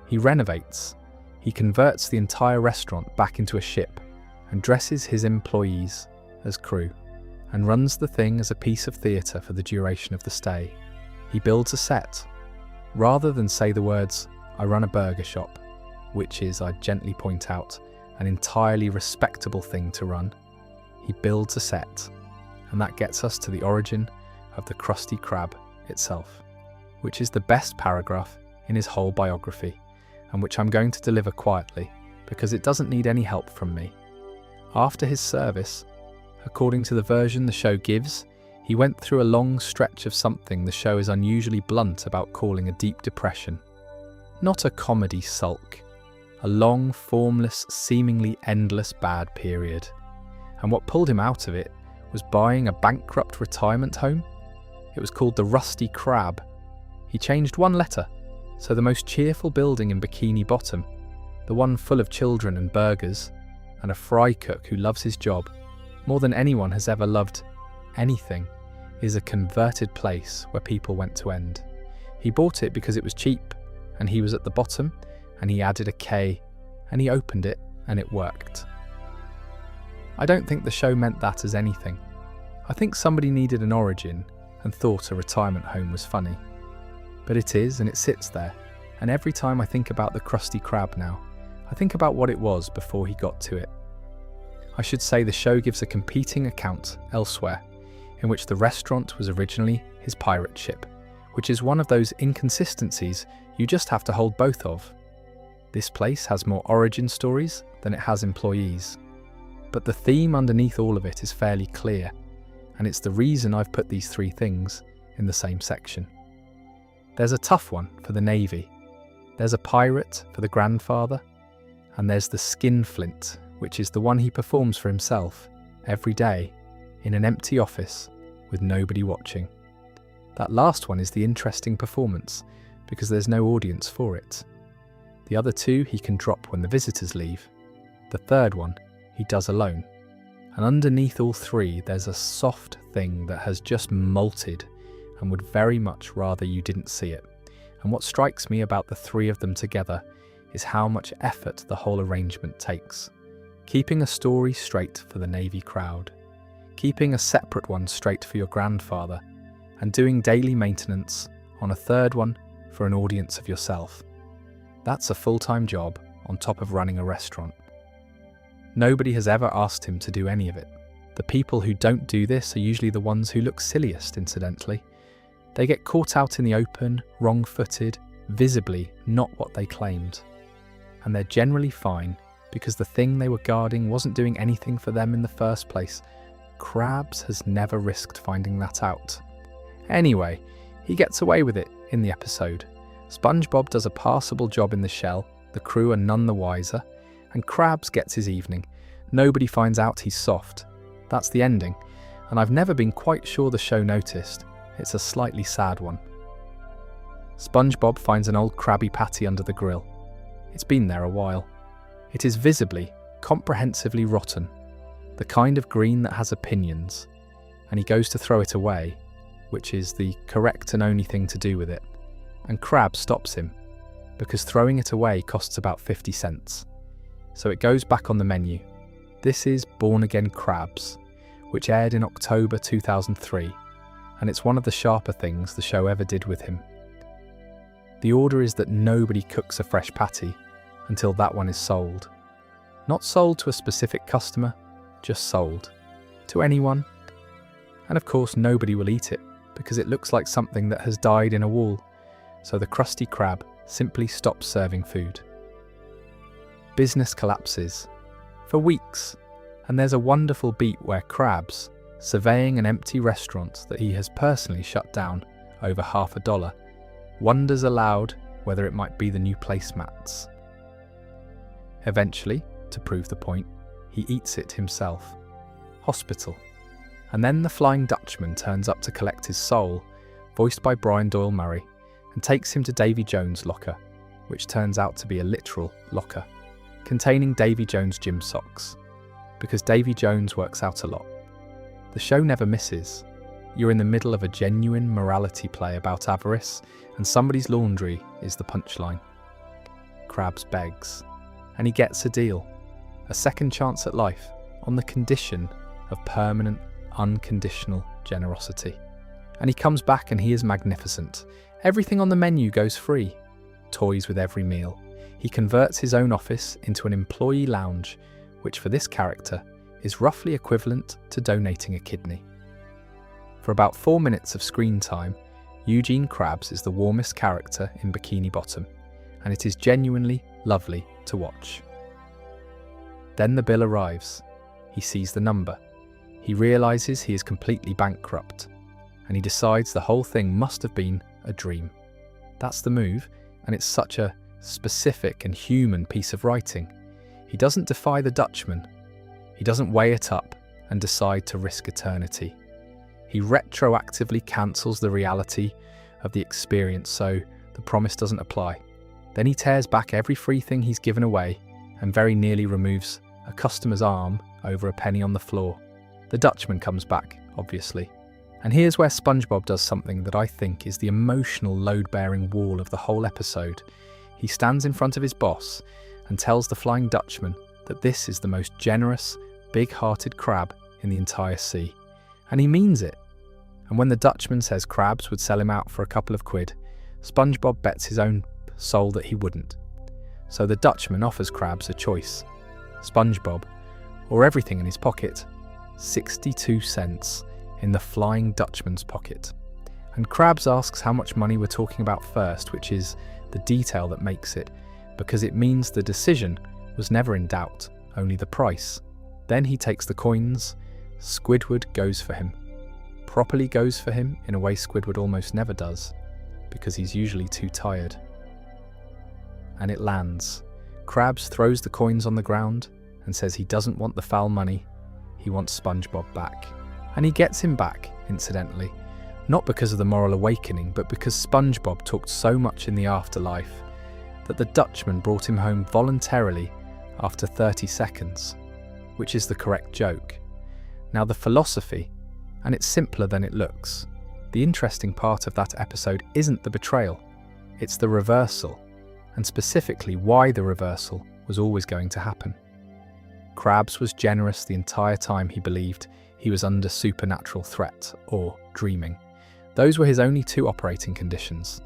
He renovates. He converts the entire restaurant back into a ship and dresses his employees as crew, and runs the thing as a piece of theatre for the duration of the stay. He builds a set. Rather than say the words, "I run a burger shop," which is, I'd gently point out, an entirely respectable thing to run, he builds a set, and that gets us to the origin of the Krusty Krab itself, which is the best paragraph in his whole biography, and which I'm going to deliver quietly because it doesn't need any help from me. After his service, according to the version the show gives, he went through a long stretch of something the show is unusually blunt about calling a deep depression. Not a comedy sulk, a long, formless, seemingly endless bad period. And what pulled him out of it was buying a bankrupt retirement home. It was called the Rusty Crab. He changed one letter, so the most cheerful building in Bikini Bottom, the one full of children and burgers, and a fry cook who loves his job more than anyone has ever loved anything, is a converted place where people went to end. He bought it because it was cheap, and he was at the bottom, and he added a K, and he opened it, and it worked. I don't think the show meant that as anything. I think somebody needed an origin and thought a retirement home was funny. But it is, and it sits there, and every time I think about the Krusty Krab now, I think about what it was before he got to it. I should say the show gives a competing account elsewhere, in which the restaurant was originally his pirate ship, which is one of those inconsistencies you just have to hold both of. This place has more origin stories than it has employees. But the theme underneath all of it is fairly clear, and it's the reason I've put these three things in the same section. There's a tough one for the Navy, there's a pirate for the grandfather, and there's the skinflint, which is the one he performs for himself every day in an empty office with nobody watching. That last one is the interesting performance because there's no audience for it. The other two he can drop when the visitors leave. The third one he does alone. And underneath all three there's a soft thing that has just molted and would very much rather you didn't see it. And what strikes me about the three of them together is how much effort the whole arrangement takes. Keeping a story straight for the Navy crowd, keeping a separate one straight for your grandfather, and doing daily maintenance on a third one for an audience of yourself. That's a full-time job on top of running a restaurant. Nobody has ever asked him to do any of it. The people who don't do this are usually the ones who look silliest, incidentally. They get caught out in the open, wrong-footed, visibly not what they claimed. And they're generally fine because the thing they were guarding wasn't doing anything for them in the first place. Krabs has never risked finding that out. Anyway, he gets away with it in the episode. SpongeBob does a passable job in the shell, the crew are none the wiser, and Krabs gets his evening. Nobody finds out he's soft. That's the ending, and I've never been quite sure the show noticed. It's a slightly sad one. SpongeBob finds an old Krabby Patty under the grill. It's been there a while. It is visibly, comprehensively rotten, the kind of green that has opinions, and he goes to throw it away, which is the correct and only thing to do with it. And Krabs stops him, because throwing it away costs about 50 cents. So it goes back on the menu. This is Born Again Krabs, which aired in October 2003, and it's one of the sharper things the show ever did with him. The order is that nobody cooks a fresh patty until that one is sold. Not sold to a specific customer, just sold. To anyone. And of course nobody will eat it, because it looks like something that has died in a wall, so the Krusty Krab simply stops serving food. Business collapses. For weeks. And there's a wonderful beat where Krabs, surveying an empty restaurant that he has personally shut down over $50, wonders aloud whether it might be the new placemats. Eventually, to prove the point, he eats it himself. Hospital. And then the Flying Dutchman turns up to collect his soul, voiced by Brian Doyle Murray, and takes him to Davy Jones' locker, which turns out to be a literal locker, containing Davy Jones' gym socks, because Davy Jones works out a lot. The show never misses. You're in the middle of a genuine morality play about avarice, and somebody's laundry is the punchline. Krabs begs, and he gets a deal, a second chance at life, on the condition of permanent, unconditional generosity. And he comes back and he is magnificent. Everything on the menu goes free. Toys with every meal. He converts his own office into an employee lounge, which for this character is roughly equivalent to donating a kidney. For about 4 minutes of screen time, Eugene Krabs is the warmest character in Bikini Bottom, and it is genuinely lovely to watch. Then the bill arrives. He sees the number. He realises he is completely bankrupt, and he decides the whole thing must have been a dream. That's the move, and it's such a specific and human piece of writing. He doesn't defy the Dutchman. He doesn't weigh it up and decide to risk eternity. He retroactively cancels the reality of the experience so the promise doesn't apply. Then he tears back every free thing he's given away and very nearly removes a customer's arm over a penny on the floor. The Dutchman comes back, obviously. And here's where SpongeBob does something that I think is the emotional load-bearing wall of the whole episode. He stands in front of his boss and tells the Flying Dutchman that this is the most generous, big-hearted crab in the entire sea. And he means it. And when the Dutchman says Krabs would sell him out for a couple of quid, SpongeBob bets his own soul that he wouldn't. So the Dutchman offers Krabs a choice. SpongeBob, or everything in his pocket. 62 cents in the Flying Dutchman's pocket. And Krabs asks how much money we're talking about first, which is the detail that makes it, because it means the decision was never in doubt, only the price. Then he takes the coins. Squidward goes for him. Properly goes for him in a way Squidward almost never does, because he's usually too tired. And it lands. Krabs throws the coins on the ground and says he doesn't want the foul money, he wants SpongeBob back. And he gets him back, incidentally, not because of the moral awakening, but because SpongeBob talked so much in the afterlife that the Dutchman brought him home voluntarily after 30 seconds, which is the correct joke. Now the philosophy, and it's simpler than it looks. The interesting part of that episode isn't the betrayal, it's the reversal, and specifically why the reversal was always going to happen. Krabs was generous the entire time he believed he was under supernatural threat or dreaming. Those were his only two operating conditions.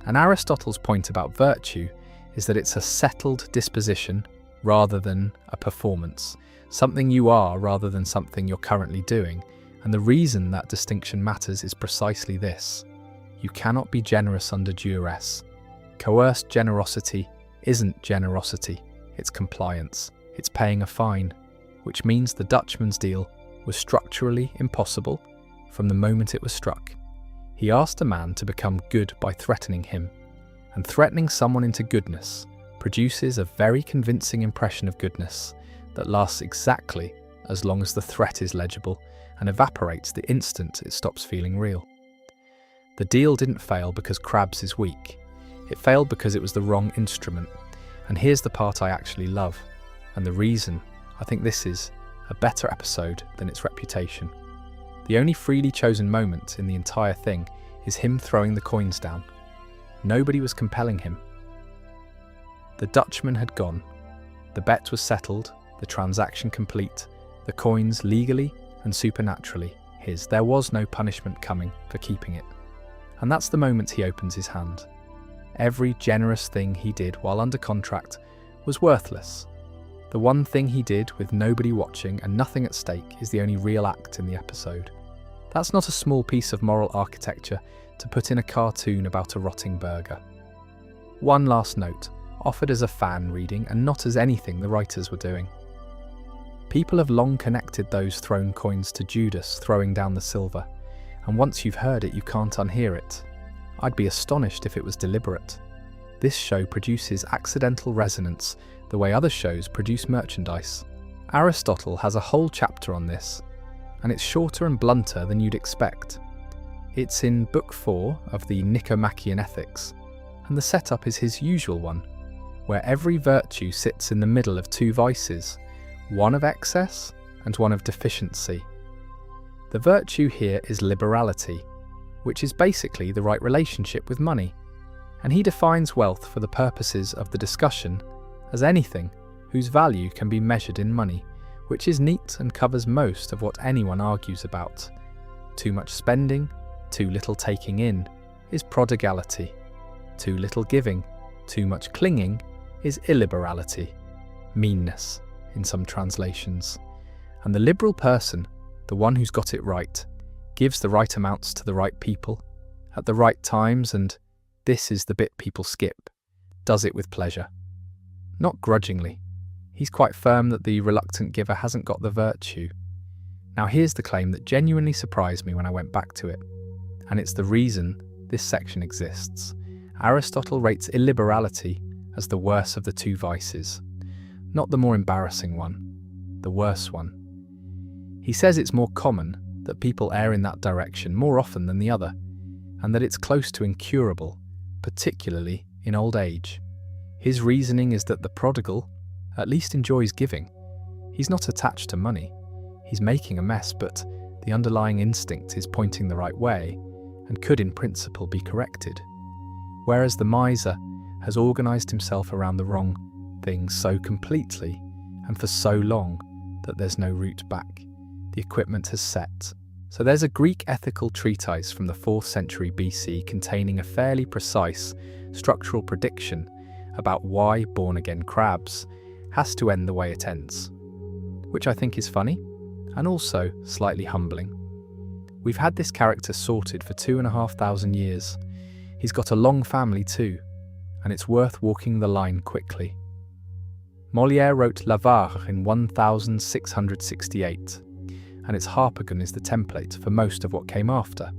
And Aristotle's point about virtue is that it's a settled disposition rather than a performance, something you are rather than something you're currently doing. And the reason that distinction matters is precisely this. You cannot be generous under duress. Coerced generosity isn't generosity, it's compliance. It's paying a fine, which means the Dutchman's deal was structurally impossible from the moment it was struck. He asked a man to become good by threatening him, and threatening someone into goodness produces a very convincing impression of goodness that lasts exactly as long as the threat is legible and evaporates the instant it stops feeling real. The deal didn't fail because Krabs is weak. It failed because it was the wrong instrument. And here's the part I actually love, and the reason I think this is a better episode than its reputation. The only freely chosen moment in the entire thing is him throwing the coins down. Nobody was compelling him. The Dutchman had gone. The bet was settled, the transaction complete, the coins legally and supernaturally his. There was no punishment coming for keeping it. And that's the moment he opens his hand. Every generous thing he did while under contract was worthless. The one thing he did with nobody watching and nothing at stake is the only real act in the episode. That's not a small piece of moral architecture to put in a cartoon about a rotting burger. One last note, offered as a fan reading and not as anything the writers were doing. People have long connected those thrown coins to Judas throwing down the silver, and once you've heard it, you can't unhear it. I'd be astonished if it was deliberate. This show produces accidental resonance the way other shows produce merchandise. Aristotle has a whole chapter on this, and it's shorter and blunter than you'd expect. It's in Book 4 of the Nicomachean Ethics, and the setup is his usual one, where every virtue sits in the middle of two vices, one of excess and one of deficiency. The virtue here is liberality, which is basically the right relationship with money, and he defines wealth for the purposes of the discussion as anything whose value can be measured in money, which is neat and covers most of what anyone argues about. Too much spending, too little taking in, is prodigality. Too little giving, too much clinging, is illiberality, meanness in some translations. And the liberal person, the one who's got it right, gives the right amounts to the right people, at the right times, and this is the bit people skip. does it with pleasure. Not grudgingly. He's quite firm that the reluctant giver hasn't got the virtue. Now here's the claim that genuinely surprised me when I went back to it, and it's the reason this section exists. Aristotle rates illiberality as the worse of the two vices, not the more embarrassing one, the worse one. He says it's more common that people err in that direction more often than the other, and that it's close to incurable, particularly in old age. His reasoning is that the prodigal at least enjoys giving. He's not attached to money. He's making a mess, but the underlying instinct is pointing the right way and could in principle be corrected. Whereas the miser has organised himself around the wrong things so completely and for so long that there's no route back. The equipment has set. So there's a Greek ethical treatise from the 4th century BC containing a fairly precise structural prediction about why born-again Krabs has to end the way it ends, which I think is funny and also slightly humbling. We've had this character sorted for 2,500 years. He's got a long family too, and it's worth walking the line quickly. Molière wrote L'Avare in 1668, and its Harpagon is the template for most of what came after.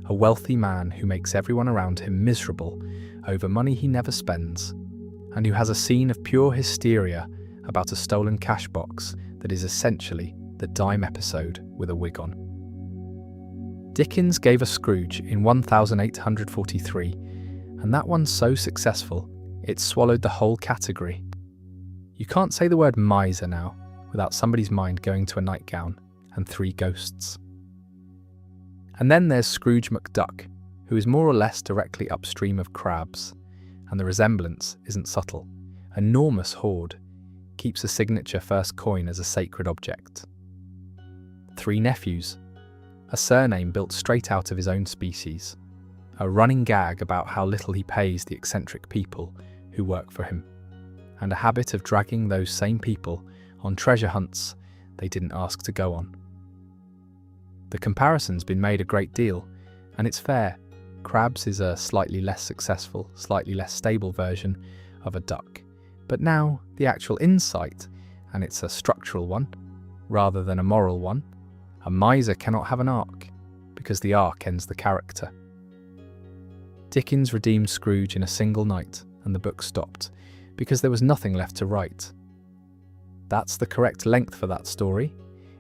A wealthy man who makes everyone around him miserable over money he never spends, and who has a scene of pure hysteria about a stolen cash box that is essentially the dime episode with a wig on. Dickens gave us Scrooge in 1843, and that one's so successful, it swallowed the whole category. You can't say the word miser now without somebody's mind going to a nightgown and 3 ghosts. And then there's Scrooge McDuck, who is more or less directly upstream of Krabs, and the resemblance isn't subtle. Enormous hoard, keeps a signature first coin as a sacred object. 3 nephews, a surname built straight out of his own species, a running gag about how little he pays the eccentric people who work for him, and a habit of dragging those same people on treasure hunts they didn't ask to go on. The comparison's been made a great deal, and it's fair. Krabs is a slightly less successful, slightly less stable version of a duck. But now, the actual insight, and it's a structural one, rather than a moral one. A miser cannot have an arc, because the arc ends the character. Dickens redeemed Scrooge in a single night, and the book stopped, because there was nothing left to write. That's the correct length for that story.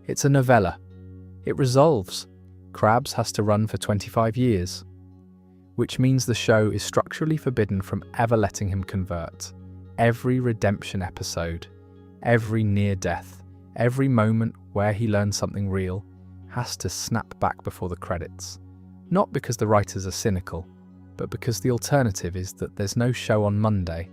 It's a novella. It resolves. Krabs has to run for 25 years, which means the show is structurally forbidden from ever letting him convert. Every redemption episode, every near death, every moment where he learns something real has to snap back before the credits. Not because the writers are cynical, but because the alternative is that there's no show on Monday.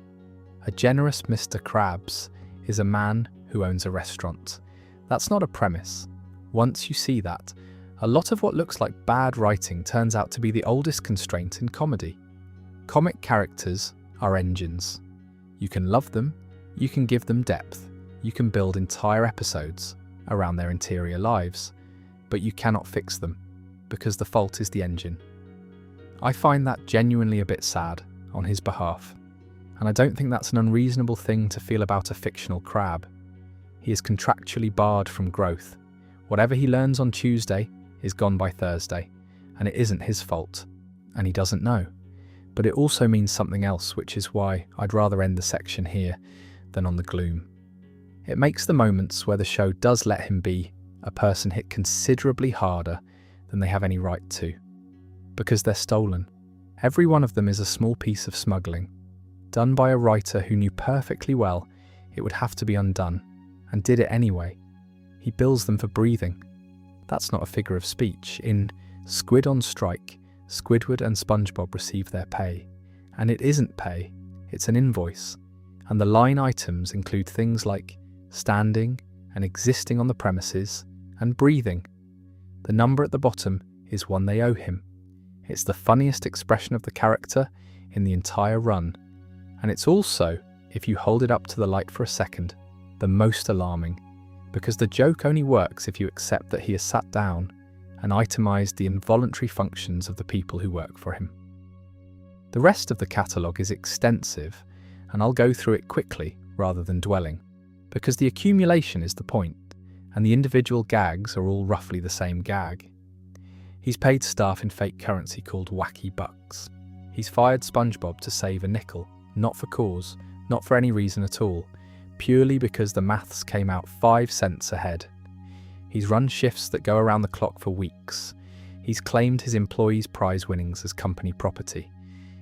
A generous Mr. Krabs is a man who owns a restaurant. That's not a premise. Once you see that, a lot of what looks like bad writing turns out to be the oldest constraint in comedy. Comic characters are engines. You can love them, you can give them depth, you can build entire episodes around their interior lives, but you cannot fix them, because the fault is the engine. I find that genuinely a bit sad on his behalf, and I don't think that's an unreasonable thing to feel about a fictional crab. He is contractually barred from growth. Whatever he learns on Tuesday is gone by Thursday, and it isn't his fault, and he doesn't know. But it also means something else, which is why I'd rather end the section here than on the gloom. It makes the moments where the show does let him be a person hit considerably harder than they have any right to, because they're stolen. Every one of them is a small piece of smuggling, done by a writer who knew perfectly well it would have to be undone, and did it anyway. He bills them for breathing. That's not a figure of speech. In Squid on Strike, Squidward and SpongeBob receive their pay. And it isn't pay, it's an invoice. And the line items include things like standing and existing on the premises and breathing. The number at the bottom is one they owe him. It's the funniest expression of the character in the entire run. And it's also, if you hold it up to the light for a second, the most alarming. Because the joke only works if you accept that he has sat down and itemised the involuntary functions of the people who work for him. The rest of the catalogue is extensive, and I'll go through it quickly rather than dwelling, because the accumulation is the point, and the individual gags are all roughly the same gag. He's paid staff in fake currency called wacky bucks. He's fired SpongeBob to save a nickel, not for cause, not for any reason at all, purely because the maths came out 5 cents ahead. He's run shifts that go around the clock for weeks. He's claimed his employees' prize winnings as company property.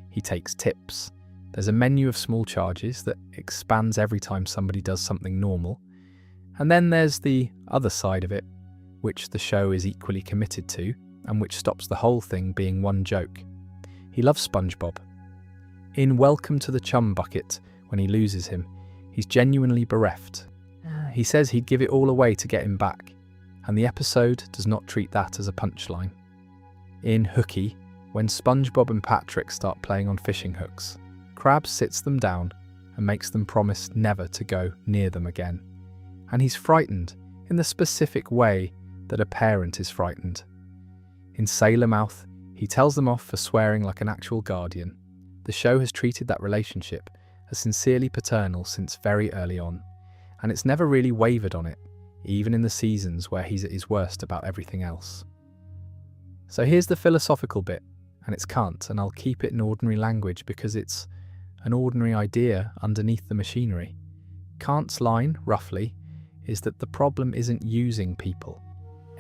He takes tips. There's a menu of small charges that expands every time somebody does something normal. And then there's the other side of it, which the show is equally committed to, and which stops the whole thing being one joke. He loves SpongeBob. In Welcome to the Chum Bucket, when he loses him, he's genuinely bereft. He says he'd give it all away to get him back, and the episode does not treat that as a punchline. In Hooky, when SpongeBob and Patrick start playing on fishing hooks, Krabs sits them down and makes them promise never to go near them again. And he's frightened in the specific way that a parent is frightened. In Sailor Mouth, he tells them off for swearing like an actual guardian. The show has treated that relationship as sincerely paternal since very early on, and it's never really wavered on it, even in the seasons where he's at his worst about everything else. So here's the philosophical bit, and it's Kant, and I'll keep it in ordinary language because it's an ordinary idea underneath the machinery. Kant's line, roughly, is that the problem isn't using people.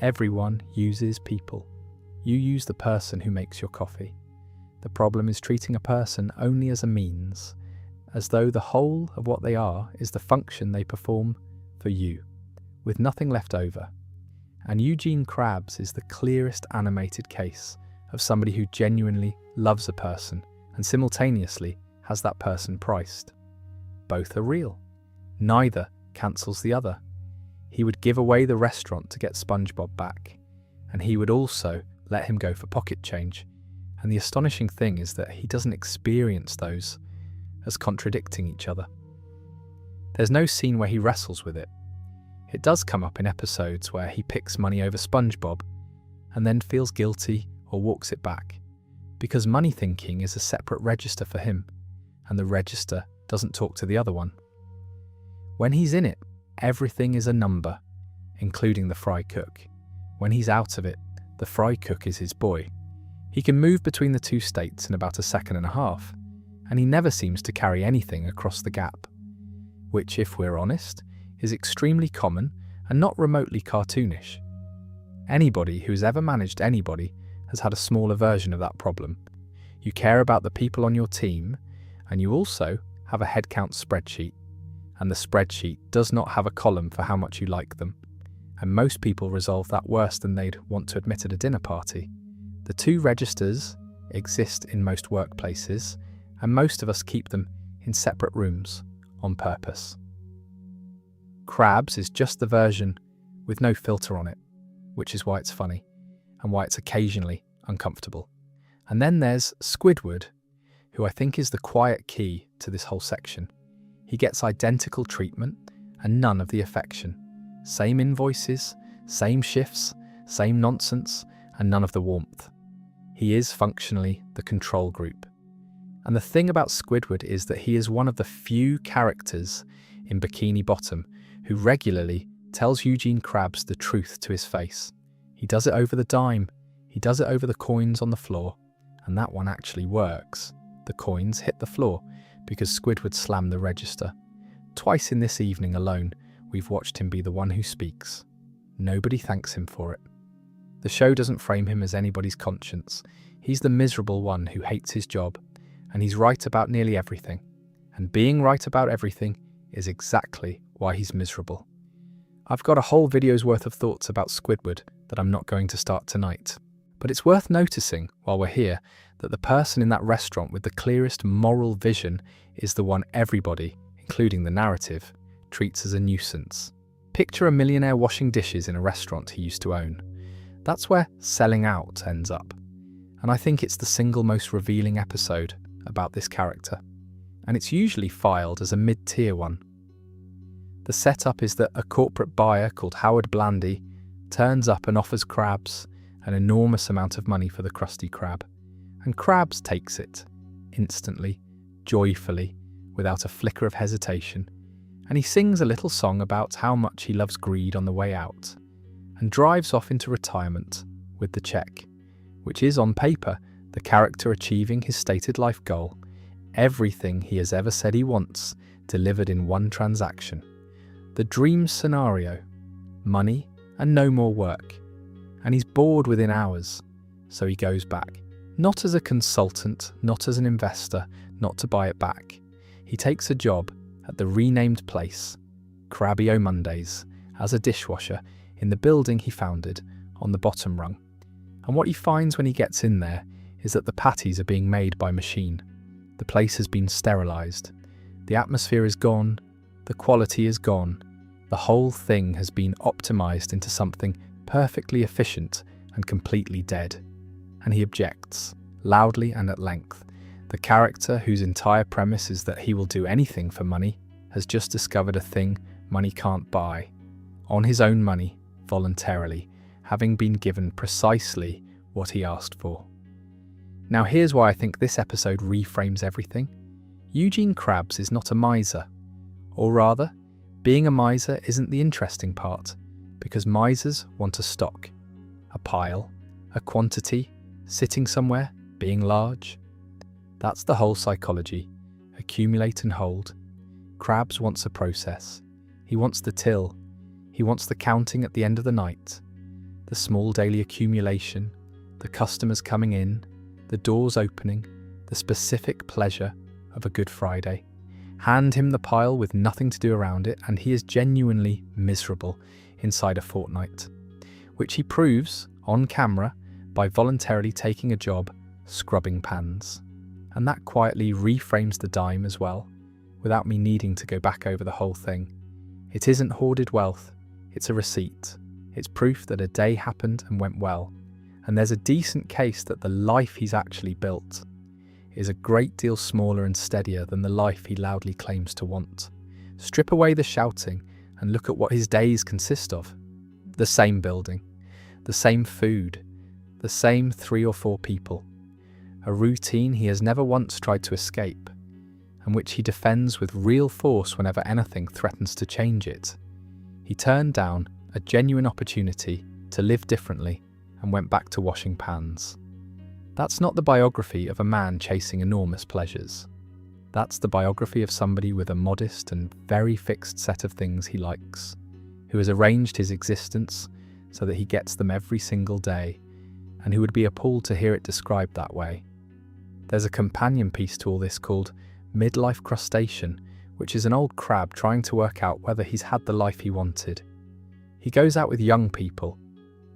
Everyone uses people. You use the person who makes your coffee. The problem is treating a person only as a means, as though the whole of what they are is the function they perform for you, with nothing left over. And Eugene Krabs is the clearest animated case of somebody who genuinely loves a person and simultaneously has that person priced. Both are real. Neither cancels the other. He would give away the restaurant to get SpongeBob back, and he would also let him go for pocket change. And the astonishing thing is that he doesn't experience those as contradicting each other. There's no scene where he wrestles with it. It does come up in episodes where he picks money over SpongeBob and then feels guilty or walks it back, because money thinking is a separate register for him, and the register doesn't talk to the other one. When he's in it, everything is a number, including the fry cook. When he's out of it, the fry cook is his boy. He can move between the two states in about a second and a half, and he never seems to carry anything across the gap, which, if we're honest, is extremely common and not remotely cartoonish. Anybody who's ever managed anybody has had a smaller version of that problem. You care about the people on your team, and you also have a headcount spreadsheet, and the spreadsheet does not have a column for how much you like them, and most people resolve that worse than they'd want to admit at a dinner party. The two registers exist in most workplaces, and most of us keep them in separate rooms on purpose. Krabs is just the version with no filter on it, which is why it's funny, and why it's occasionally uncomfortable. And then there's Squidward, who I think is the quiet key to this whole section. He gets identical treatment and none of the affection. Same invoices, same shifts, same nonsense, and none of the warmth. He is functionally the control group. And the thing about Squidward is that he is one of the few characters in Bikini Bottom who regularly tells Eugene Krabs the truth to his face. He does it over the dime, he does it over the coins on the floor, and that one actually works. The coins hit the floor because Squidward slammed the register. Twice in this evening alone, we've watched him be the one who speaks. Nobody thanks him for it. The show doesn't frame him as anybody's conscience. He's the miserable one who hates his job, and he's right about nearly everything. And being right about everything is exactly why he's miserable. I've got a whole video's worth of thoughts about Squidward that I'm not going to start tonight. But it's worth noticing, while we're here, that the person in that restaurant with the clearest moral vision is the one everybody, including the narrative, treats as a nuisance. Picture a millionaire washing dishes in a restaurant he used to own. That's where Selling Out ends up. And I think it's the single most revealing episode about this character. And it's usually filed as a mid-tier one. The setup is that a corporate buyer called Howard Blandy turns up and offers Krabs an enormous amount of money for the Krusty Krab. And Krabs takes it, instantly, joyfully, with no without a flicker of hesitation, and he sings a little song about how much he loves greed on the way out, and drives off into retirement with the check, which is on paper the character achieving his stated life goal, everything he has ever said he wants delivered in one transaction. The dream scenario: money and no more work. And he's bored within hours, so he goes back. Not as a consultant, not as an investor, not to buy it back. He takes a job at the renamed place, Krabby Mondays, as a dishwasher in the building he founded on the bottom rung. And what he finds when he gets in there is that the patties are being made by machine. The place has been sterilised. The atmosphere is gone. The quality is gone. The whole thing has been optimised into something perfectly efficient and completely dead. And he objects, loudly and at length. The character, whose entire premise is that he will do anything for money, has just discovered a thing money can't buy. On his own money, voluntarily, having been given precisely what he asked for. Now here's why I think this episode reframes everything. Eugene Krabs is not a miser. Or rather, being a miser isn't the interesting part, because misers want a stock, a pile, a quantity, sitting somewhere, being large. That's the whole psychology. Accumulate and hold. Krabs wants a process. He wants the till. He wants the counting at the end of the night. The small daily accumulation, the customers coming in, the doors opening, the specific pleasure of a Good Friday. Hand him the pile with nothing to do around it, and he is genuinely miserable inside a fortnight, which he proves on camera by voluntarily taking a job scrubbing pans. And that quietly reframes the dime as well, without me needing to go back over the whole thing. It isn't hoarded wealth, it's a receipt. It's proof that a day happened and went well, and there's a decent case that the life he's actually built is a great deal smaller and steadier than the life he loudly claims to want. Strip away the shouting and look at what his days consist of. The same building, the same food, the same 3 or 4 people. A routine he has never once tried to escape, and which he defends with real force whenever anything threatens to change it. He turned down a genuine opportunity to live differently and went back to washing pans. That's not the biography of a man chasing enormous pleasures. That's the biography of somebody with a modest and very fixed set of things he likes, who has arranged his existence so that he gets them every single day, and who would be appalled to hear it described that way. There's a companion piece to all this called Midlife Crustacean, which is an old crab trying to work out whether he's had the life he wanted. He goes out with young people.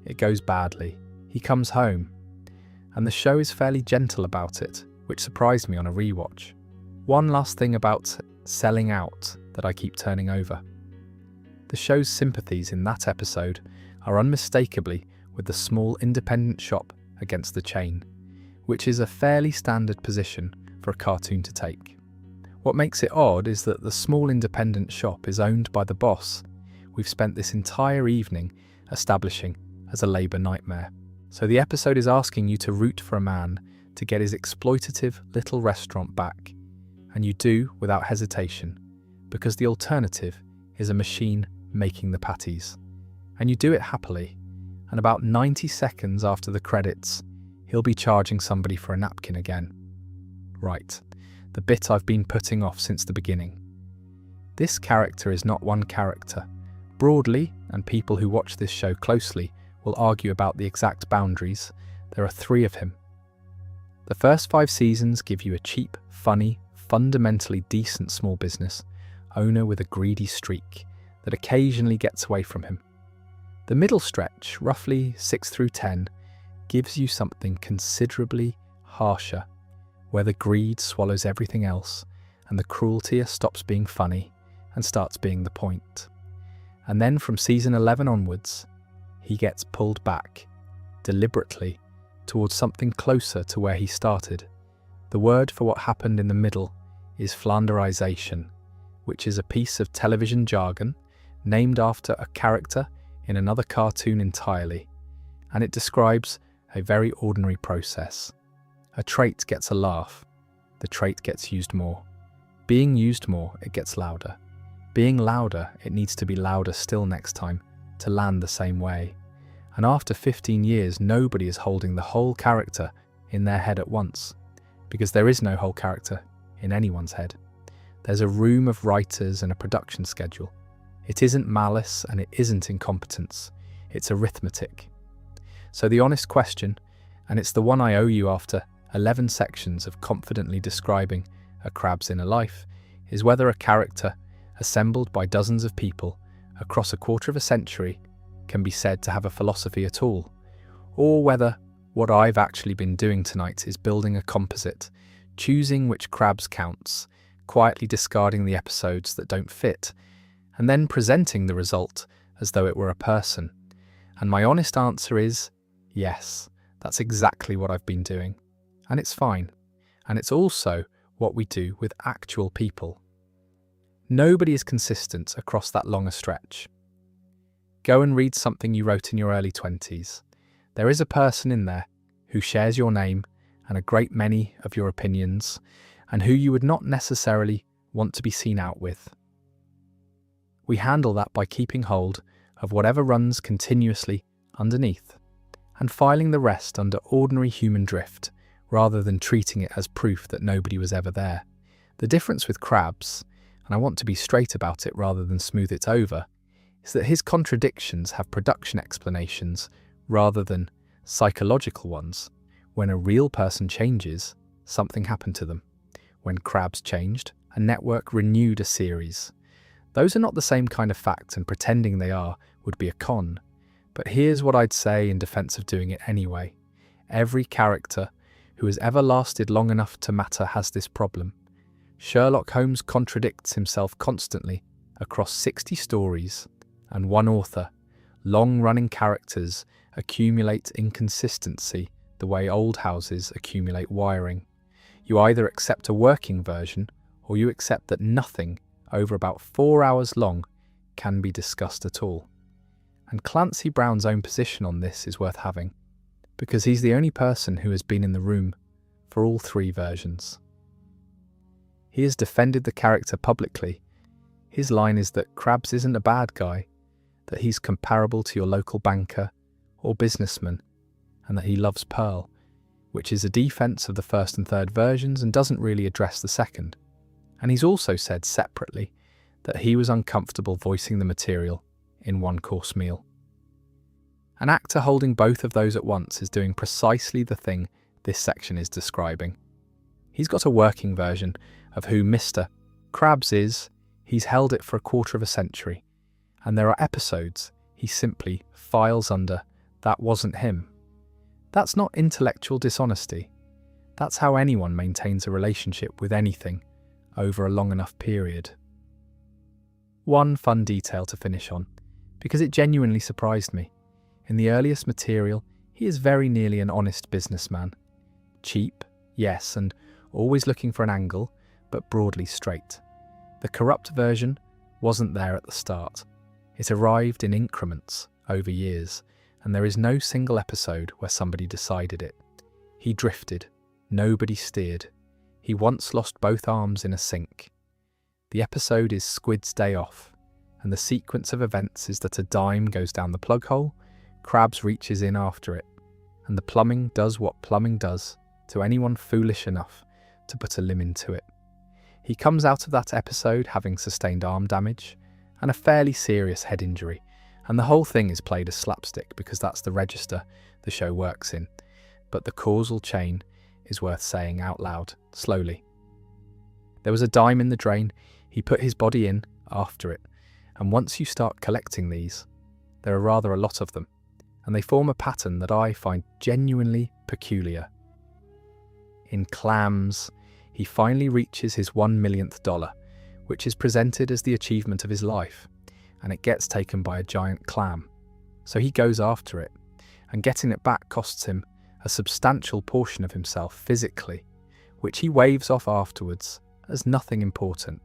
It goes badly. He comes home. And the show is fairly gentle about it, which surprised me on a rewatch. One last thing about selling out that I keep turning over. The show's sympathies in that episode are unmistakably with the small independent shop against the chain, which is a fairly standard position for a cartoon to take. What makes it odd is that the small independent shop is owned by the boss we've spent this entire evening establishing as a labour nightmare. So the episode is asking you to root for a man to get his exploitative little restaurant back, and you do without hesitation, because the alternative is a machine making the patties. And you do it happily, and about 90 seconds after the credits, he'll be charging somebody for a napkin again. Right, the bit I've been putting off since the beginning. This character is not one character. Broadly, and people who watch this show closely will argue about the exact boundaries, there are 3 of him. The first 5 seasons give you a cheap, funny, fundamentally decent small business owner with a greedy streak that occasionally gets away from him. The middle stretch, roughly 6 through 10, gives you something considerably harsher, where the greed swallows everything else and the cruelty stops being funny and starts being the point. And then from season 11 onwards, he gets pulled back, deliberately, towards something closer to where he started. The word for what happened in the middle is Flanderization, which is a piece of television jargon named after a character in another cartoon entirely, and it describes a very ordinary process. A trait gets a laugh, the trait gets used more. Being used more, it gets louder. Being louder, it needs to be louder still next time to land the same way. And after 15 years, nobody is holding the whole character in their head at once, because there is no whole character in anyone's head. There's a room of writers and a production schedule. It isn't malice and it isn't incompetence. It's arithmetic. So the honest question, and it's the one I owe you after 11 sections of confidently describing a Krabs inner life, is whether a character assembled by dozens of people across a quarter of a century can be said to have a philosophy at all, or whether what I've actually been doing tonight is building a composite, choosing which Krabs counts, quietly discarding the episodes that don't fit, and then presenting the result as though it were a person. And my honest answer is yes, that's exactly what I've been doing. And it's fine. And it's also what we do with actual people. Nobody is consistent across that longer stretch. Go and read something you wrote in your early 20s. There is a person in there who shares your name and a great many of your opinions, and who you would not necessarily want to be seen out with. We handle that by keeping hold of whatever runs continuously underneath, and filing the rest under ordinary human drift, rather than treating it as proof that nobody was ever there. The difference with Krabs, and I want to be straight about it rather than smooth it over, is that his contradictions have production explanations rather than psychological ones. When a real person changes, something happened to them. When Krabs changed, a network renewed a series. Those are not the same kind of facts, and pretending they are would be a con. But here's what I'd say in defense of doing it anyway. Every character who has ever lasted long enough to matter has this problem. Sherlock Holmes contradicts himself constantly across 60 stories, and one author. Long-running characters accumulate inconsistency the way old houses accumulate wiring. You either accept a working version, or you accept that nothing over about 4 hours long can be discussed at all. And Clancy Brown's own position on this is worth having, because he's the only person who has been in the room for all 3 versions. He has defended the character publicly. His line is that Krabs isn't a bad guy, that he's comparable to your local banker or businessman, and that he loves Pearl, which is a defense of the first and third versions and doesn't really address the second. And he's also said separately that he was uncomfortable voicing the material in one-course meal. An actor holding both of those at once is doing precisely the thing this section is describing. He's got a working version of who Mr. Krabs is, he's held it for a quarter of a century, and there are episodes he simply files under "that wasn't him." That's not intellectual dishonesty. That's how anyone maintains a relationship with anything over a long enough period. One fun detail to finish on, because it genuinely surprised me. In the earliest material, he is very nearly an honest businessman. Cheap, yes, and always looking for an angle, but broadly straight. The corrupt version wasn't there at the start. It arrived in increments over years, and there is no single episode where somebody decided it. He drifted. Nobody steered. He once lost both arms in a sink. The episode is Squid's Day Off, and the sequence of events is that a dime goes down the plug hole, Krabs reaches in after it, and the plumbing does what plumbing does to anyone foolish enough to put a limb into it. He comes out of that episode having sustained arm damage and a fairly serious head injury, and the whole thing is played as slapstick because that's the register the show works in. But the causal chain is worth saying out loud, slowly. There was a dime in the drain, he put his body in after it, and once you start collecting these, there are rather a lot of them, and they form a pattern that I find genuinely peculiar. In Clams, he finally reaches his $1 millionth, which is presented as the achievement of his life, and it gets taken by a giant clam. So he goes after it, and getting it back costs him a substantial portion of himself physically, which he waves off afterwards as nothing important.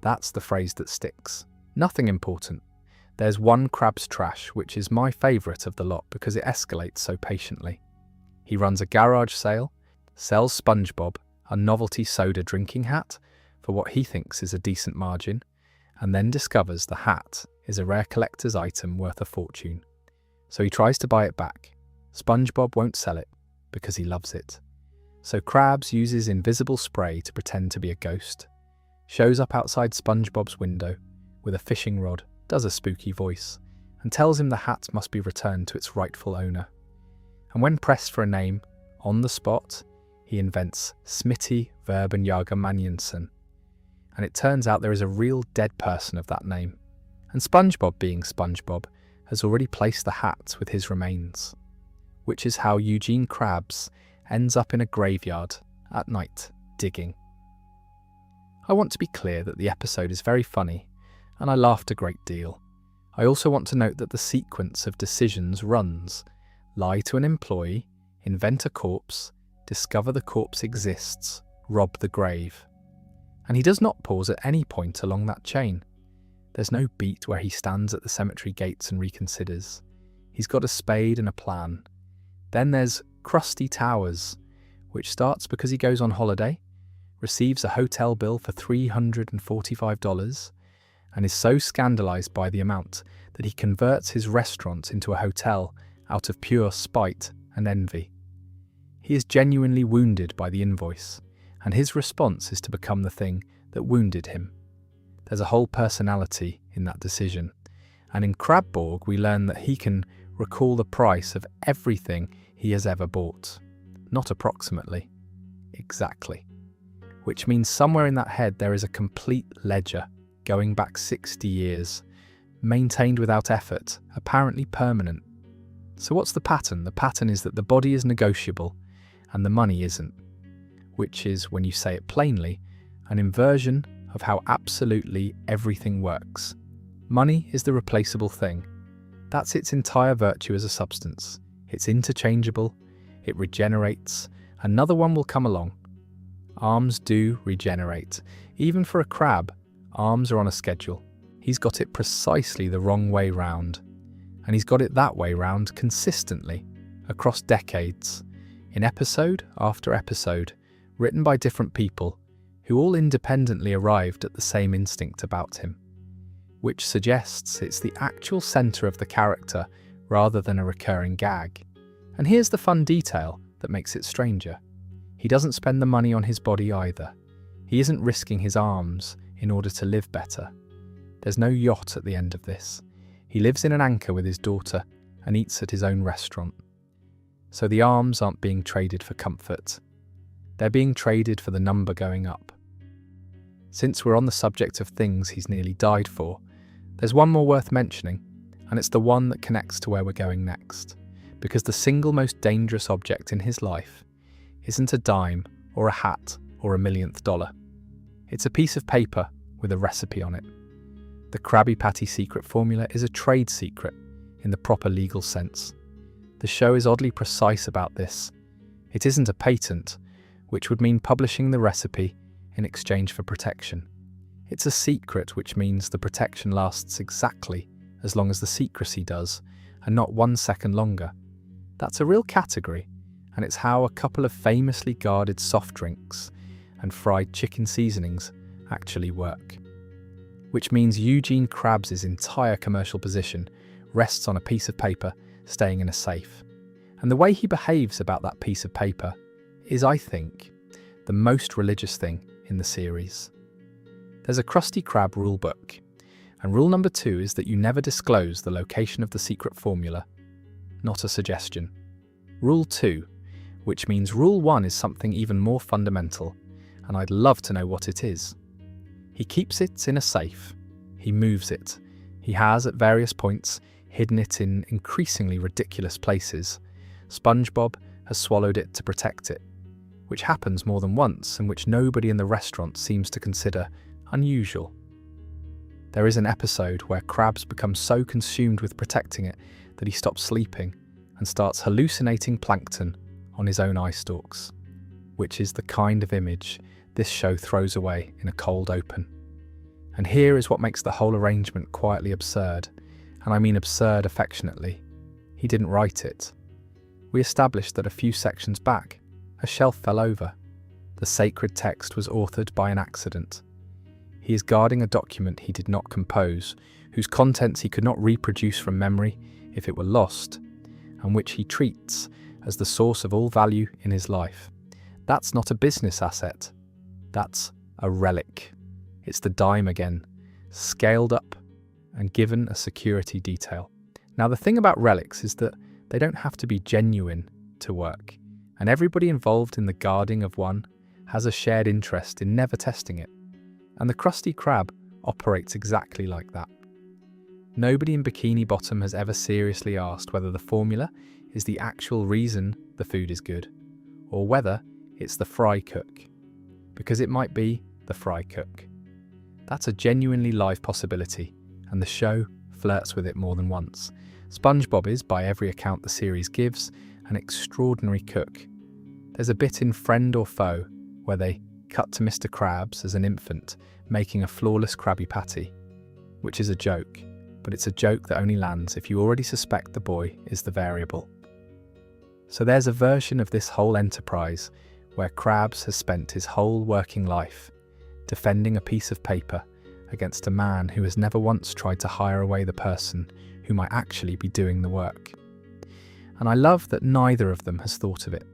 That's the phrase that sticks. Nothing important. There's one Krabs trash, which is my favourite of the lot because it escalates so patiently. He runs a garage sale, sells SpongeBob a novelty soda drinking hat for what he thinks is a decent margin, and then discovers the hat is a rare collector's item worth a fortune. So he tries to buy it back. SpongeBob won't sell it because he loves it. So Krabs uses invisible spray to pretend to be a ghost, shows up outside SpongeBob's window with a fishing rod, does a spooky voice, and tells him the hat must be returned to its rightful owner. And when pressed for a name, on the spot, he invents Smitty Verbenjager Manjensen. And it turns out there is a real dead person of that name. And SpongeBob, being SpongeBob, has already placed the hat with his remains, which is how Eugene Krabs ends up in a graveyard at night digging. I want to be clear that the episode is very funny, and I laughed a great deal. I also want to note that the sequence of decisions runs: lie to an employee, invent a corpse, discover the corpse exists, rob the grave. And he does not pause at any point along that chain. There's no beat where he stands at the cemetery gates and reconsiders. He's got a spade and a plan. Then there's Krusty Towers, which starts because he goes on holiday, receives a hotel bill for $345, and is so scandalised by the amount that he converts his restaurant into a hotel out of pure spite and envy. He is genuinely wounded by the invoice, and his response is to become the thing that wounded him. There's a whole personality in that decision, and in Krabborg we learn that he can recall the price of everything he has ever bought. Not approximately, exactly. Which means somewhere in that head there is a complete ledger going back 60 years, maintained without effort, apparently permanent. So what's the pattern? The pattern is that the body is negotiable and the money isn't, which is, when you say it plainly, an inversion of how absolutely everything works. Money is the replaceable thing. That's its entire virtue as a substance. It's interchangeable, it regenerates, another one will come along. Arms do regenerate. Even for a crab, arms are on a schedule. He's got it precisely the wrong way round. And he's got it that way round consistently, across decades, in episode after episode, written by different people, who all independently arrived at the same instinct about him, which suggests it's the actual centre of the character rather than a recurring gag. And here's the fun detail that makes it stranger. He doesn't spend the money on his body either. He isn't risking his arms in order to live better. There's no yacht at the end of this. He lives in an anchor with his daughter and eats at his own restaurant. So the arms aren't being traded for comfort. They're being traded for the number going up. Since we're on the subject of things he's nearly died for, there's one more worth mentioning, and it's the one that connects to where we're going next, because the single most dangerous object in his life isn't a dime or a hat or $1,000,000. It's a piece of paper with a recipe on it. The Krabby Patty secret formula is a trade secret in the proper legal sense. The show is oddly precise about this. It isn't a patent, which would mean publishing the recipe in exchange for protection. It's a secret, which means the protection lasts exactly as long as the secrecy does, and not 1 second longer. That's a real category, and it's how a couple of famously guarded soft drinks and fried chicken seasonings actually work. Which means Eugene Krabs' entire commercial position rests on a piece of paper staying in a safe. And the way he behaves about that piece of paper is, I think, the most religious thing in the series. There's a Krusty Krab rulebook, and rule number 2 is that you never disclose the location of the secret formula. Not a suggestion. Rule 2, which means rule 1 is something even more fundamental, and I'd love to know what it is. He keeps it in a safe. He moves it. He has, at various points, hidden it in increasingly ridiculous places. SpongeBob has swallowed it to protect it, which happens more than once and which nobody in the restaurant seems to consider unusual. There is an episode where Krabs becomes so consumed with protecting it that he stops sleeping and starts hallucinating plankton on his own eye stalks, which is the kind of image this show throws away in a cold open. And here is what makes the whole arrangement quietly absurd, and I mean absurd affectionately. He didn't write it. We established that a few sections back, a shelf fell over. The sacred text was authored by an accident, He is guarding a document he did not compose, whose contents he could not reproduce from memory if it were lost, and which he treats as the source of all value in his life. That's not a business asset. That's a relic. It's the dime again, scaled up and given a security detail. Now, the thing about relics is that they don't have to be genuine to work, and everybody involved in the guarding of one has a shared interest in never testing it. And the Krusty Krab operates exactly like that. Nobody in Bikini Bottom has ever seriously asked whether the formula is the actual reason the food is good, or whether it's the fry cook, because it might be the fry cook. That's a genuinely live possibility, and the show flirts with it more than once. SpongeBob is, by every account the series gives, an extraordinary cook. There's a bit in Friend or Foe where they cut to Mr. Krabs as an infant making a flawless Krabby Patty, which is a joke, but it's a joke that only lands if you already suspect the boy is the variable. So there's a version of this whole enterprise where Krabs has spent his whole working life defending a piece of paper against a man who has never once tried to hire away the person who might actually be doing the work. And I love that neither of them has thought of it.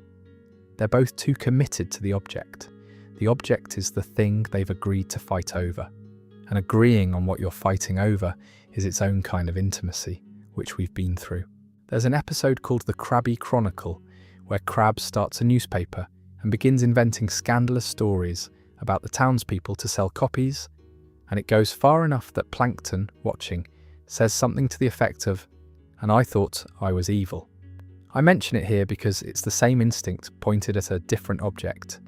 They're both too committed to the object. The object is the thing they've agreed to fight over. And agreeing on what you're fighting over is its own kind of intimacy, which we've been through. There's an episode called The Krabby Chronicle, where Krabs starts a newspaper and begins inventing scandalous stories about the townspeople to sell copies, and it goes far enough that Plankton, watching, says something to the effect of, "And I thought I was evil." I mention it here because it's the same instinct pointed at a different object.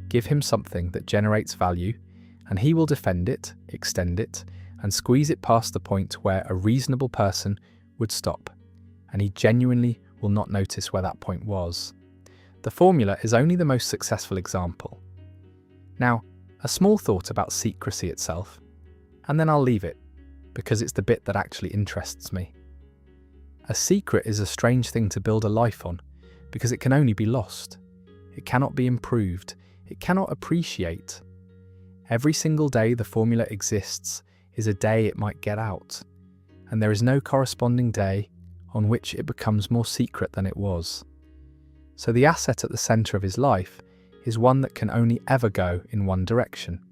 Give him something that generates value, and he will defend it, extend it, and squeeze it past the point where a reasonable person would stop, and he genuinely will not notice where that point was. The formula is only the most successful example. Now, a small thought about secrecy itself, and then I'll leave it, because it's the bit that actually interests me. A secret is a strange thing to build a life on, because it can only be lost. It cannot be improved. It cannot appreciate. Every single day the formula exists is a day it might get out, and there is no corresponding day on which it becomes more secret than it was. So the asset at the centre of his life is one that can only ever go in one direction,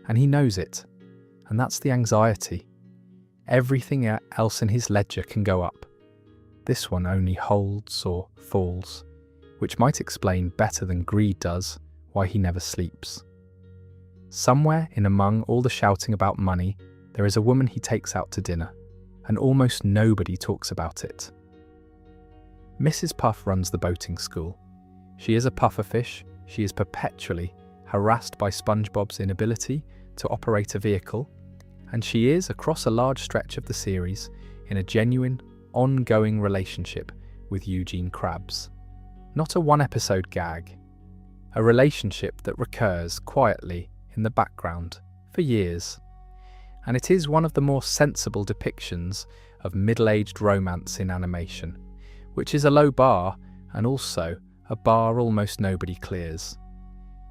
and he knows it, and that's the anxiety. Everything else in his ledger can go up. This one only holds or falls, which might explain better than greed does why he never sleeps. Somewhere in among all the shouting about money, there is a woman he takes out to dinner, and almost nobody talks about it. Mrs. Puff runs the boating school. She is a pufferfish. She is perpetually harassed by SpongeBob's inability to operate a vehicle, and she is, across a large stretch of the series, in a genuine, ongoing relationship with Eugene Krabs. Not a one-episode gag. A relationship that recurs quietly in the background for years. And it is one of the more sensible depictions of middle-aged romance in animation, which is a low bar and also a bar almost nobody clears.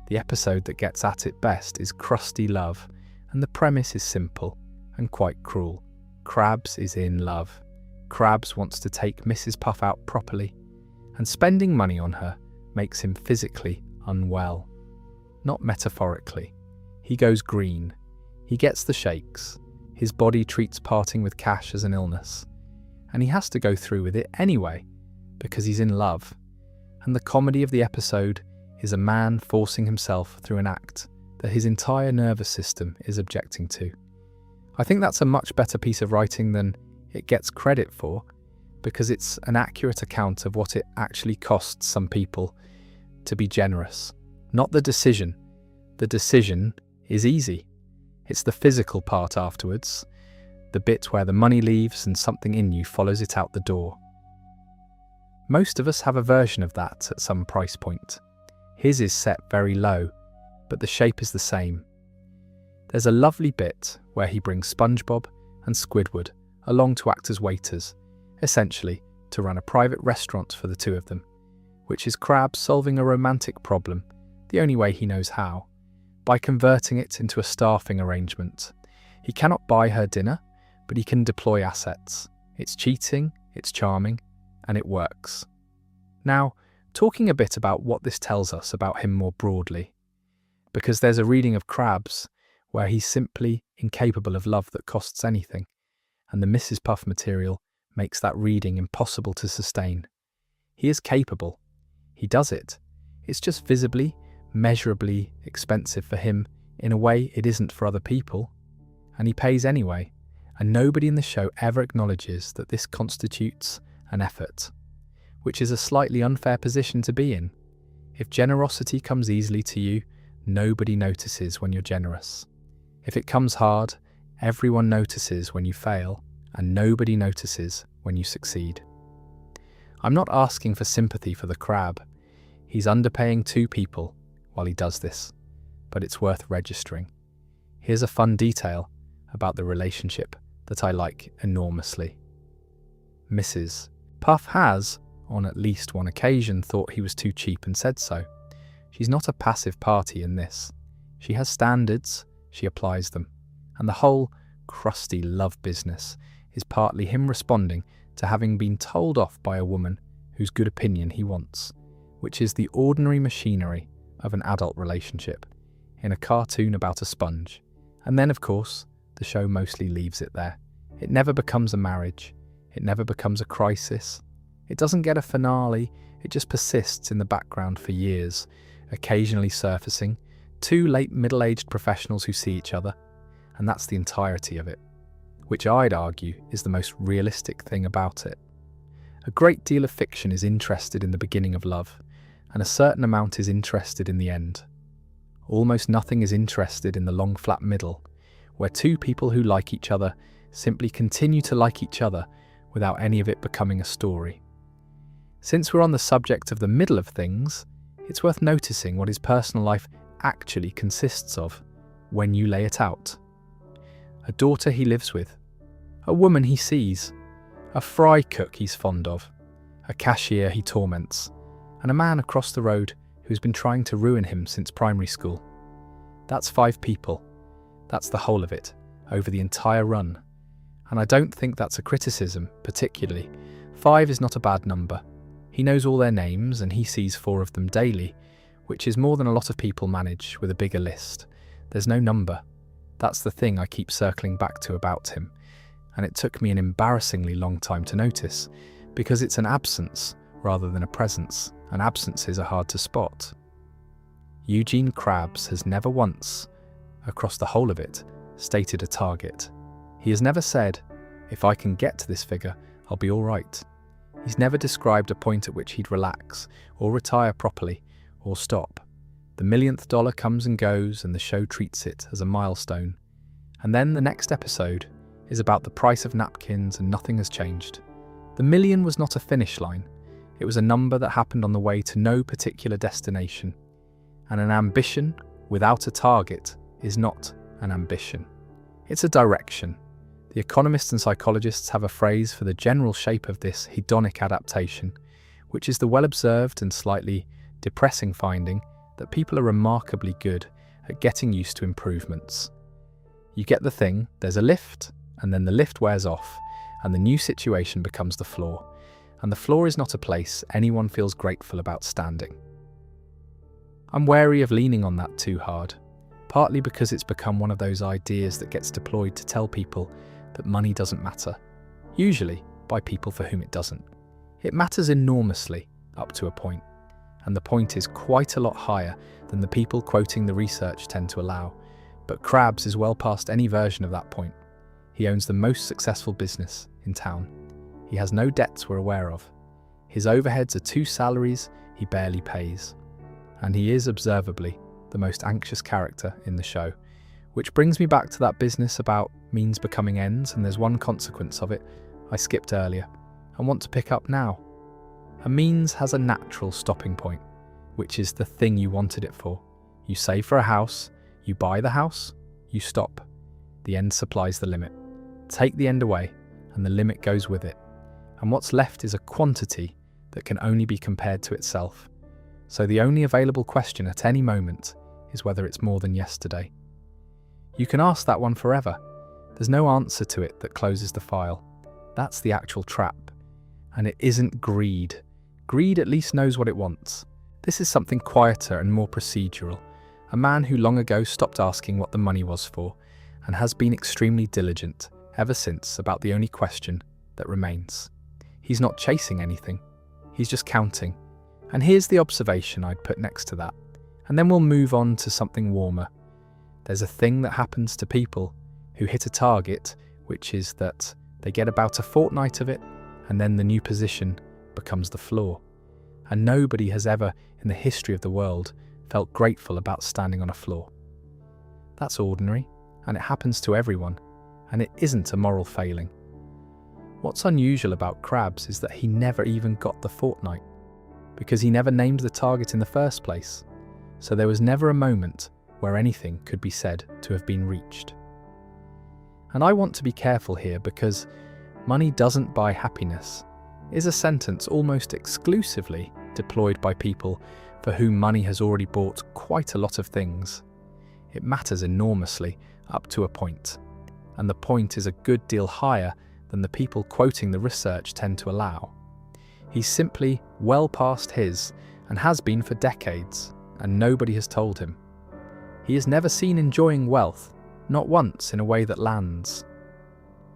The episode that gets at it best is Krusty Love, and the premise is simple and quite cruel. Krabs is in love. Krabs wants to take Mrs. Puff out properly, and spending money on her makes him physically unwell. Not metaphorically. He goes green. He gets the shakes. His body treats parting with cash as an illness. And he has to go through with it anyway, because he's in love. And the comedy of the episode is a man forcing himself through an act that his entire nervous system is objecting to. I think that's a much better piece of writing than it gets credit for, because it's an accurate account of what it actually costs some people to be generous. Not the decision. The decision is easy. It's the physical part afterwards, the bit where the money leaves and something in you follows it out the door. Most of us have a version of that at some price point. His is set very low, but the shape is the same. There's a lovely bit where he brings SpongeBob and Squidward along to act as waiters, essentially to run a private restaurant for the two of them, which is Krabs solving a romantic problem the only way he knows how, by converting it into a staffing arrangement. He cannot buy her dinner, but he can deploy assets. It's cheating, it's charming, and it works. Now, talking a bit about what this tells us about him more broadly, because there's a reading of Krabs where he's simply incapable of love that costs anything, and the Mrs. Puff material makes that reading impossible to sustain. He is capable. He does it. It's just visibly, measurably expensive for him in a way it isn't for other people, and he pays anyway, and nobody in the show ever acknowledges that this constitutes an effort, which is a slightly unfair position to be in. If generosity comes easily to you, nobody notices when you're generous. If it comes hard, everyone notices when you fail, and nobody notices when you succeed. I'm not asking for sympathy for the crab. He's underpaying 2 people while he does this, but it's worth registering. Here's a fun detail about the relationship that I like enormously. Mrs. Puff has, on at least one occasion, thought he was too cheap and said so. She's not a passive party in this. She has standards, she applies them, and the whole crusty love business is partly him responding to having been told off by a woman whose good opinion he wants, which is the ordinary machinery of an adult relationship in a cartoon about a sponge. And then, of course, the show mostly leaves it there. It never becomes a marriage. It never becomes a crisis. It doesn't get a finale. It just persists in the background for years, occasionally surfacing 2 late middle-aged professionals who see each other, and that's the entirety of it, which I'd argue is the most realistic thing about it. A great deal of fiction is interested in the beginning of love, and a certain amount is interested in the end. Almost nothing is interested in the long flat middle, where 2 people who like each other simply continue to like each other without any of it becoming a story. Since we're on the subject of the middle of things, it's worth noticing what his personal life actually consists of when you lay it out. A daughter he lives with, a woman he sees, a fry cook he's fond of, a cashier he torments, and a man across the road who's been trying to ruin him since primary school. That's 5 people. That's the whole of it, over the entire run. And I don't think that's a criticism, particularly. 5 is not a bad number. He knows all their names and he sees 4 of them daily, which is more than a lot of people manage with a bigger list. There's no number. That's the thing I keep circling back to about him, and it took me an embarrassingly long time to notice, because it's an absence rather than a presence, and absences are hard to spot. Eugene Krabs has never once, across the whole of it, stated a target. He has never said, if I can get to this figure, I'll be all right. He's never described a point at which he'd relax, or retire properly, or stop. The millionth dollar comes and goes, and the show treats it as a milestone. And then the next episode is about the price of napkins, and nothing has changed. The million was not a finish line. It was a number that happened on the way to no particular destination. And an ambition without a target is not an ambition. It's a direction. The economists and psychologists have a phrase for the general shape of this hedonic adaptation, which is the well-observed and slightly depressing finding that people are remarkably good at getting used to improvements. You get the thing, there's a lift, and then the lift wears off, and the new situation becomes the floor. And the floor is not a place anyone feels grateful about standing. I'm wary of leaning on that too hard, partly because it's become one of those ideas that gets deployed to tell people that money doesn't matter, usually by people for whom it doesn't. It matters enormously, up to a point, and the point is quite a lot higher than the people quoting the research tend to allow, but Krabs is well past any version of that point. He owns the most successful business in town. He has no debts we're aware of. His overheads are 2 salaries he barely pays. And he is, observably, the most anxious character in the show. Which brings me back to that business about means becoming ends, and there's one consequence of it I skipped earlier and want to pick up now. A means has a natural stopping point, which is the thing you wanted it for. You save for a house, you buy the house, you stop. The end supplies the limit. Take the end away, and the limit goes with it. And what's left is a quantity that can only be compared to itself. So the only available question at any moment is whether it's more than yesterday. You can ask that one forever. There's no answer to it that closes the file. That's the actual trap. And it isn't greed. Greed at least knows what it wants. This is something quieter and more procedural. A man who long ago stopped asking what the money was for and has been extremely diligent ever since about the only question that remains. He's not chasing anything. He's just counting. And here's the observation I'd put next to that. And then we'll move on to something warmer. There's a thing that happens to people who hit a target, which is that they get about a fortnight of it, and then the new position becomes the floor. And nobody has ever, in the history of the world, felt grateful about standing on a floor. That's ordinary, and it happens to everyone, and it isn't a moral failing. What's unusual about Krabs is that he never even got the fortnight, because he never named the target in the first place, so there was never a moment where anything could be said to have been reached. And I want to be careful here because money doesn't buy happiness is a sentence almost exclusively deployed by people for whom money has already bought quite a lot of things. It matters enormously up to a point, and the point is a good deal higher than the people quoting the research tend to allow. He's simply well past his and has been for decades, and nobody has told him. He is never seen enjoying wealth, not once in a way that lands.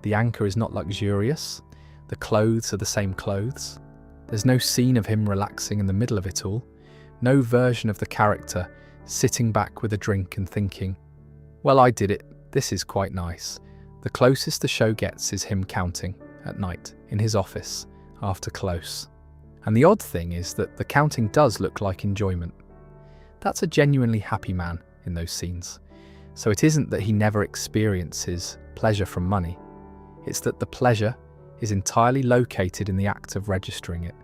The anchor is not luxurious, the clothes are the same clothes. There's no scene of him relaxing in the middle of it all, no version of the character sitting back with a drink and thinking, well, I did it, this is quite nice. The closest the show gets is him counting at night in his office after close. And the odd thing is that the counting does look like enjoyment. That's a genuinely happy man in those scenes. So it isn't that he never experiences pleasure from money. It's that the pleasure is entirely located in the act of registering it,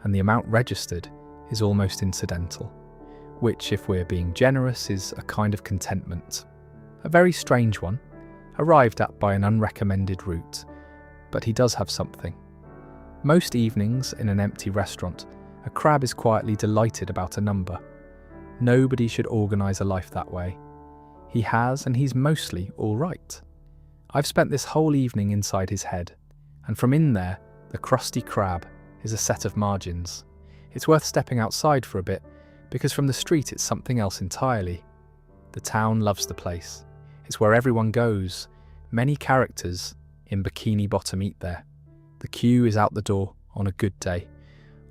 and the amount registered is almost incidental, which, if we're being generous, is a kind of contentment. A very strange one, arrived at by an unrecommended route, but he does have something. Most evenings in an empty restaurant, a crab is quietly delighted about a number. Nobody should organise a life that way. He has, and he's mostly all right. I've spent this whole evening inside his head, and from in there, the crusty crab is a set of margins. It's worth stepping outside for a bit, because from the street it's something else entirely. The town loves the place. It's where everyone goes. Many characters in Bikini Bottom eat there. The queue is out the door on a good day.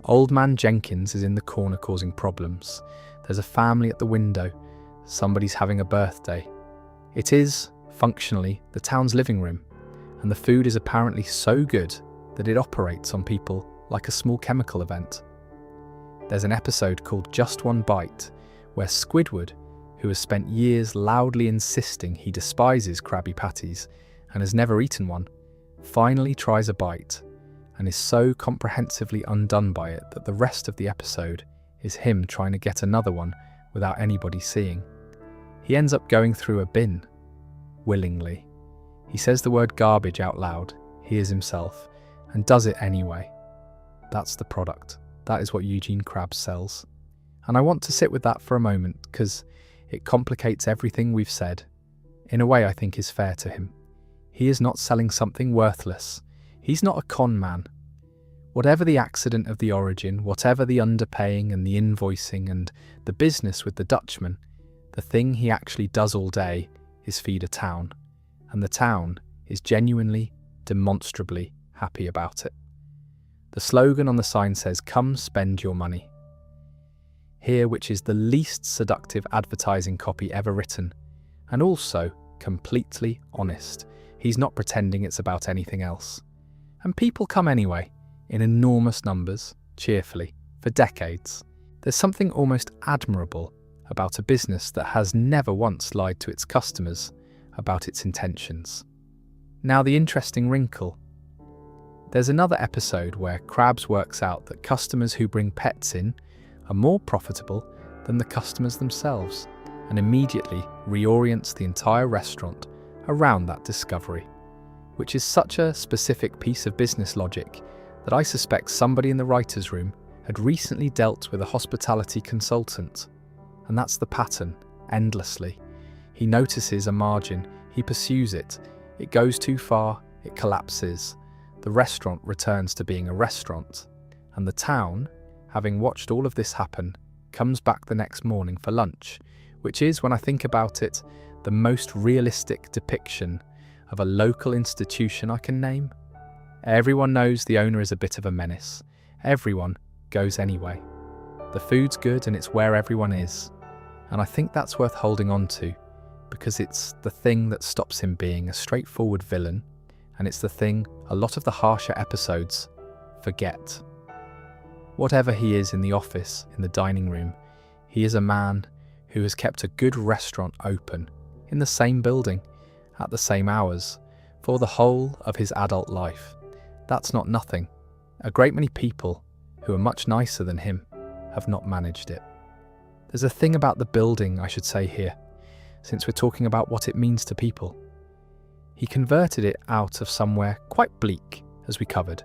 Old Man Jenkins is in the corner causing problems. There's a family at the window. Somebody's having a birthday. It is, functionally, the town's living room, and the food is apparently so good that it operates on people like a small chemical event. There's an episode called Just One Bite, where Squidward, who has spent years loudly insisting he despises Krabby Patties and has never eaten one, finally tries a bite and is so comprehensively undone by it that the rest of the episode is him trying to get another one without anybody seeing. He ends up going through a bin, willingly. He says the word garbage out loud, hears himself, and does it anyway. That's the product. That is what Eugene Krabs sells. And I want to sit with that for a moment, because it complicates everything we've said. In a way I think is fair to him. He is not selling something worthless. He's not a con man. Whatever the accident of the origin, whatever the underpaying and the invoicing and the business with the Dutchman, the thing he actually does all day is feed a town. And the town is genuinely, demonstrably happy about it. The slogan on the sign says, "Come spend your money." Here, which is the least seductive advertising copy ever written, and also completely honest. He's not pretending it's about anything else. And people come anyway, in enormous numbers, cheerfully, for decades. There's something almost admirable about a business that has never once lied to its customers about its intentions. Now the interesting wrinkle. There's another episode where Krabs works out that customers who bring pets in are more profitable than the customers themselves, and immediately reorients the entire restaurant around that discovery, which is such a specific piece of business logic that I suspect somebody in the writer's room had recently dealt with a hospitality consultant. And that's the pattern. endlessly. He notices a margin, he pursues it. It goes too far, it collapses. The restaurant returns to being a restaurant. And the town, having watched all of this happen, comes back the next morning for lunch, which is, when I think about it, the most realistic depiction of a local institution I can name. Everyone knows the owner is a bit of a menace. Everyone goes anyway. The food's good and it's where everyone is. And I think that's worth holding on to, because it's the thing that stops him being a straightforward villain, and it's the thing a lot of the harsher episodes forget. Whatever he is in the office, in the dining room, he is a man who has kept a good restaurant open, in the same building, at the same hours, for the whole of his adult life. That's not nothing. A great many people, who are much nicer than him, have not managed it. There's a thing about the building I should say here, since we're talking about what it means to people. He converted it out of somewhere quite bleak, as we covered,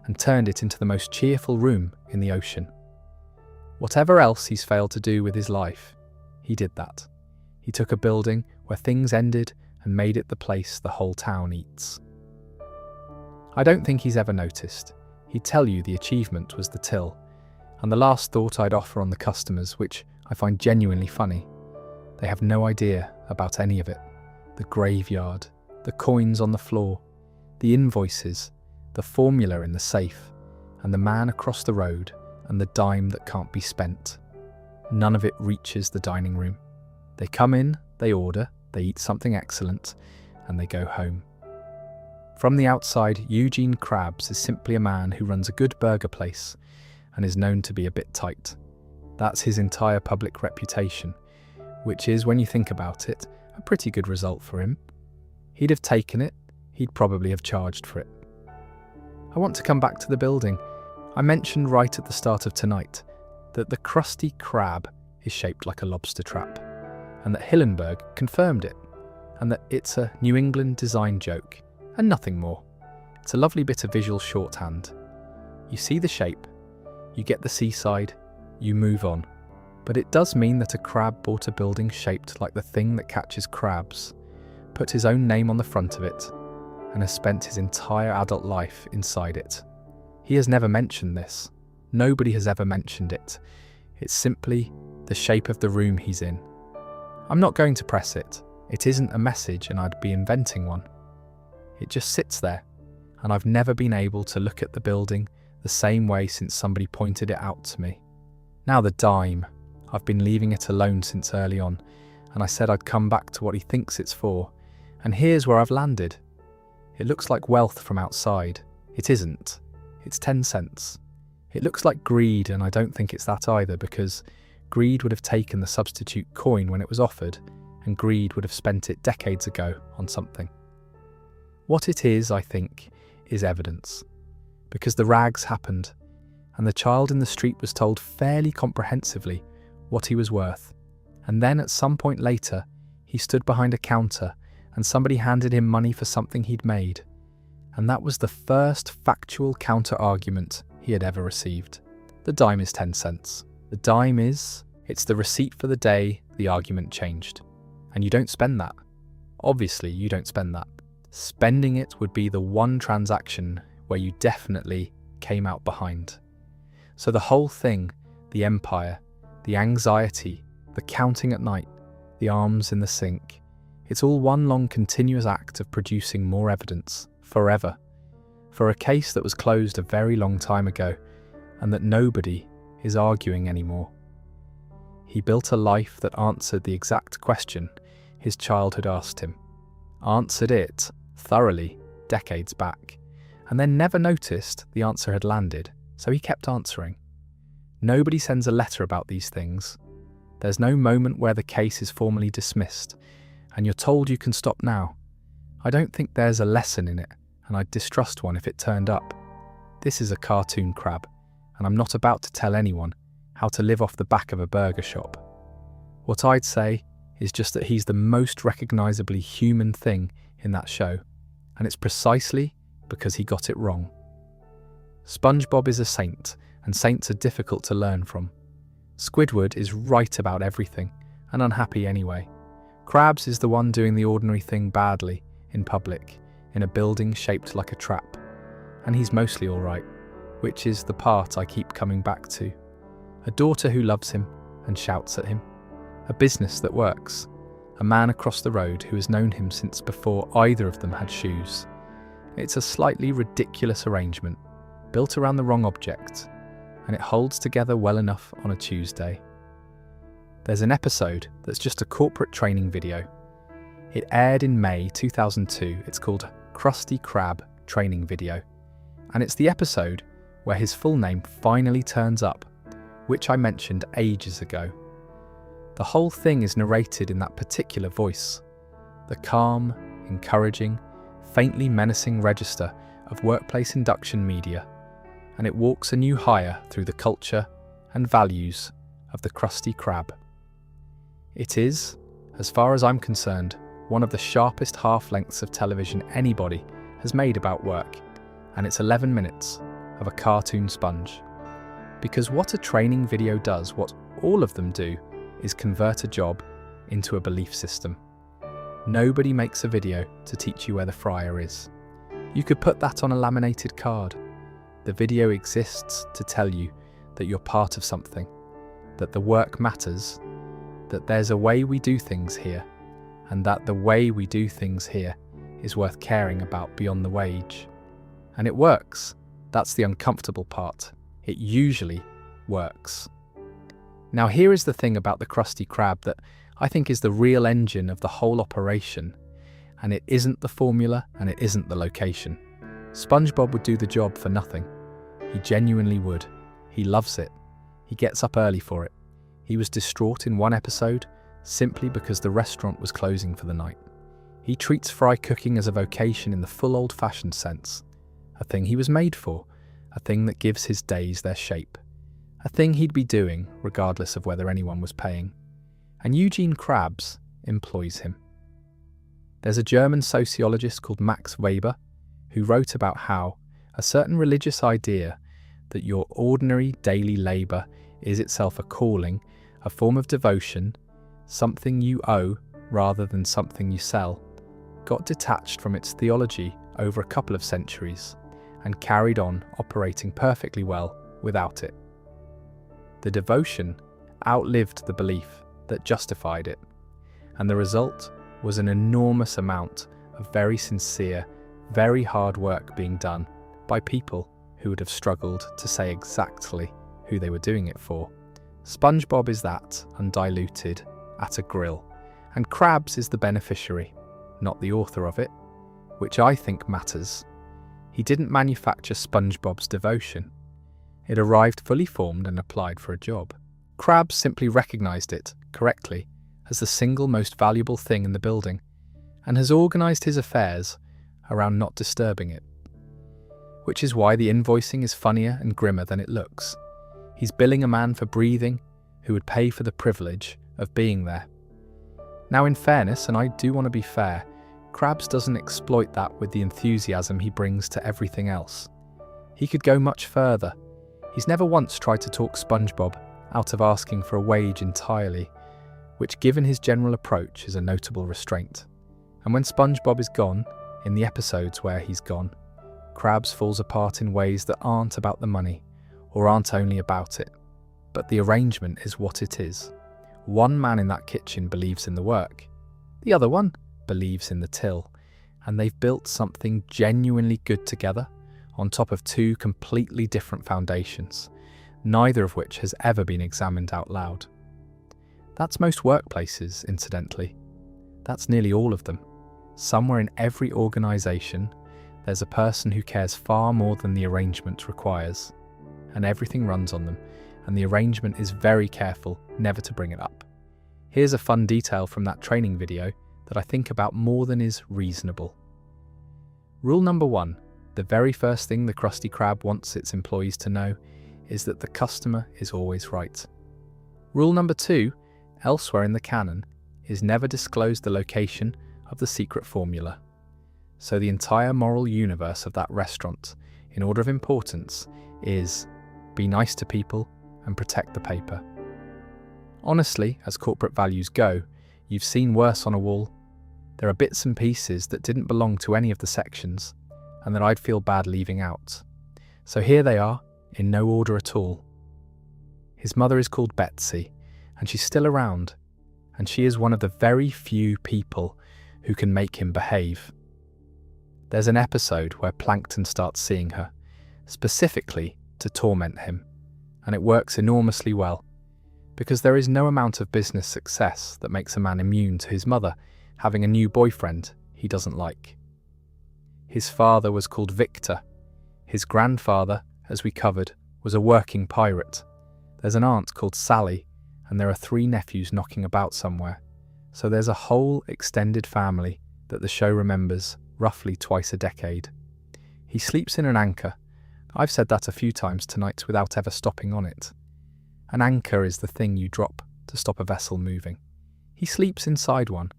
and turned it into the most cheerful room in the ocean. Whatever else he's failed to do with his life, he did that. He took a building where things ended and made it the place the whole town eats. I don't think he's ever noticed. He'd tell you the achievement was the till, and the last thought I'd offer on the customers, which I find genuinely funny. They have no idea about any of it. The graveyard, the coins on the floor, the invoices, the formula in the safe, and the man across the road, and the dime that can't be spent. None of it reaches the dining room. They come in, they order, they eat something excellent, and they go home. From the outside, Eugene Krabs is simply a man who runs a good burger place and is known to be a bit tight. That's his entire public reputation, which is, when you think about it, a pretty good result for him. He'd have taken it, he'd probably have charged for it. I want to come back to the building. I mentioned right at the start of tonight that the Krusty Krab is shaped like a lobster trap, and that Hillenburg confirmed it, and that it's a New England design joke, and nothing more. It's a lovely bit of visual shorthand. You see the shape, you get the seaside, you move on. But it does mean that a crab bought a building shaped like the thing that catches crabs, put his own name on the front of it, and has spent his entire adult life inside it. He has never mentioned this. Nobody has ever mentioned it. It's simply the shape of the room he's in. I'm not going to press it. It isn't a message and I'd be inventing one. It just sits there, and I've never been able to look at the building the same way since somebody pointed it out to me. Now the dime. I've been leaving it alone since early on, and I said I'd come back to what he thinks it's for, and here's where I've landed. It looks like wealth from outside. It isn't. It's 10 cents. It looks like greed, and I don't think it's that either, because greed would have taken the substitute coin when it was offered, and greed would have spent it decades ago on something. What it is, I think, is evidence. Because the rags happened, and the child in the street was told fairly comprehensively what he was worth, and then at some point later, he stood behind a counter and somebody handed him money for something he'd made, and that was the first factual counter-argument he had ever received. The dime is 10 cents. The dime is, it's the receipt for the day the argument changed. And you don't spend that. Obviously, you don't spend that. Spending it would be the one transaction where you definitely came out behind. So the whole thing, the empire, the anxiety, the counting at night, the arms in the sink, it's all one long continuous act of producing more evidence, forever, for a case that was closed a very long time ago and that nobody is arguing anymore. He built a life that answered the exact question his childhood asked him, answered it thoroughly decades back, and then never noticed the answer had landed, so he kept answering. Nobody sends a letter about these things. There's no moment where the case is formally dismissed, and you're told you can stop now. I don't think there's a lesson in it, and I'd distrust one if it turned up. This is a cartoon crab, and I'm not about to tell anyone how to live off the back of a burger shop. What I'd say is just that he's the most recognisably human thing in that show, and it's precisely because he got it wrong. SpongeBob is a saint, and saints are difficult to learn from. Squidward is right about everything, and unhappy anyway. Krabs is the one doing the ordinary thing badly in public, in a building shaped like a trap. And he's mostly alright, which is the part I keep coming back to. A daughter who loves him and shouts at him. A business that works. A man across the road who has known him since before either of them had shoes. It's a slightly ridiculous arrangement, built around the wrong object, and it holds together well enough on a Tuesday. There's an episode that's just a corporate training video. It aired in May 2002. It's called Krusty Krab Training Video. And it's the episode where his full name finally turns up, which I mentioned ages ago. The whole thing is narrated in that particular voice, the calm, encouraging, faintly menacing register of workplace induction media, and it walks a new higher through the culture and values of the Krusty Krab. It is, as far as I'm concerned, one of the sharpest half-lengths of television anybody has made about work, and it's 11 minutes of a cartoon sponge. Because what a training video does, what all of them do, is convert a job into a belief system. Nobody makes a video to teach you where the fryer is. You could put that on a laminated card. The video exists to tell you that you're part of something, that the work matters, that there's a way we do things here, and that the way we do things here is worth caring about beyond the wage. And it works. That's the uncomfortable part. It usually works. Now here is the thing about the Krusty Krab that I think is the real engine of the whole operation, and it isn't the formula and it isn't the location. SpongeBob would do the job for nothing. He genuinely would. He loves it. He gets up early for it. He was distraught in one episode simply because the restaurant was closing for the night. He treats fry cooking as a vocation in the full old-fashioned sense, a thing he was made for, a thing that gives his days their shape, a thing he'd be doing regardless of whether anyone was paying. And Eugene Krabs employs him. There's a German sociologist called Max Weber who wrote about how a certain religious idea that your ordinary daily labour is itself a calling, a form of devotion, something you owe rather than something you sell, got detached from its theology over a couple of centuries and carried on operating perfectly well without it. The devotion outlived the belief that justified it, and the result was an enormous amount of very sincere, very hard work being done by people who would have struggled to say exactly who they were doing it for. SpongeBob is that, undiluted, at a grill, and Krabs is the beneficiary, not the author of it, which I think matters. He didn't manufacture SpongeBob's devotion. It arrived fully formed and applied for a job. Krabs simply recognised it, correctly, as the single most valuable thing in the building, and has organised his affairs around not disturbing it. Which is why the invoicing is funnier and grimmer than it looks. He's billing a man for breathing who would pay for the privilege of being there. Now, in fairness, and I do want to be fair, Krabs doesn't exploit that with the enthusiasm he brings to everything else. He could go much further. He's never once tried to talk SpongeBob out of asking for a wage entirely, which, given his general approach, is a notable restraint. And when SpongeBob is gone, in the episodes where he's gone, Krabs falls apart in ways that aren't about the money, or aren't only about it. But the arrangement is what it is. One man in that kitchen believes in the work. The other one believes in the till. And they've built something genuinely good together on top of two completely different foundations, neither of which has ever been examined out loud. That's most workplaces, incidentally. That's nearly all of them. Somewhere in every organisation, there's a person who cares far more than the arrangement requires, and everything runs on them, and the arrangement is very careful never to bring it up. Here's a fun detail from that training video that I think about more than is reasonable. Rule number 1, the very first thing the Krusty Krab wants its employees to know is that the customer is always right. Rule number 2, elsewhere in the canon, is never disclose the location of the secret formula. So the entire moral universe of that restaurant, in order of importance, is be nice to people and protect the paper. Honestly, as corporate values go, you've seen worse on a wall. There are bits and pieces that didn't belong to any of the sections, and that I'd feel bad leaving out. So here they are, in no order at all. His mother is called Betsy, and she's still around, and she is one of the very few people who can make him behave. There's an episode where Plankton starts seeing her, specifically to torment him, and it works enormously well, because there is no amount of business success that makes a man immune to his mother having a new boyfriend he doesn't like. His father was called Victor. His grandfather, as we covered, was a working pirate. There's an aunt called Sally, and there are 3 nephews knocking about somewhere. So there's a whole extended family that the show remembers roughly twice a decade. He sleeps in an anchor. I've said that a few times tonight without ever stopping on it. An anchor is the thing you drop to stop a vessel moving. He sleeps inside one.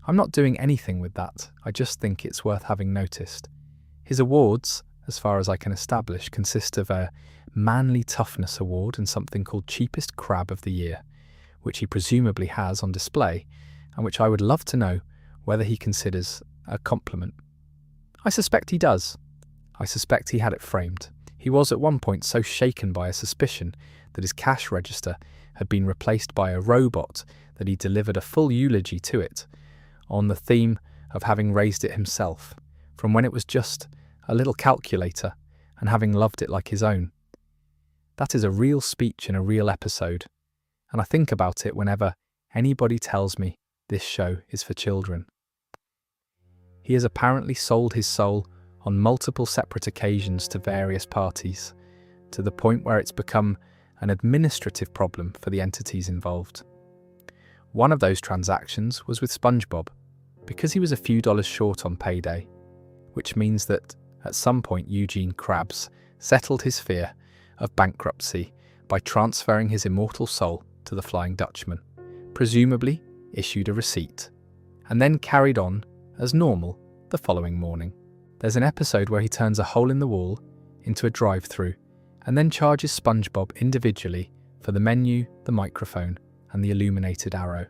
I'm not doing anything with that, I just think it's worth having noticed. His awards, as far as I can establish, consist of a Manly Toughness Award and something called Cheapest Crab of the Year, which he presumably has on display, and which I would love to know whether he considers a compliment. I suspect he does. I suspect he had it framed. He was at one point so shaken by a suspicion that his cash register had been replaced by a robot that he delivered a full eulogy to it, on the theme of having raised it himself, from when it was just a little calculator, and having loved it like his own. That is a real speech in a real episode, and I think about it whenever anybody tells me this show is for children. He has apparently sold his soul on multiple separate occasions to various parties, to the point where it's become an administrative problem for the entities involved. One of those transactions was with SpongeBob, because he was a few dollars short on payday, which means that at some point Eugene Krabs settled his fear of bankruptcy by transferring his immortal soul to the Flying Dutchman, presumably issued a receipt, and then carried on as normal the following morning. There's an episode where he turns a hole in the wall into a drive-through, and then charges SpongeBob individually for the menu, the microphone, and the illuminated arrow.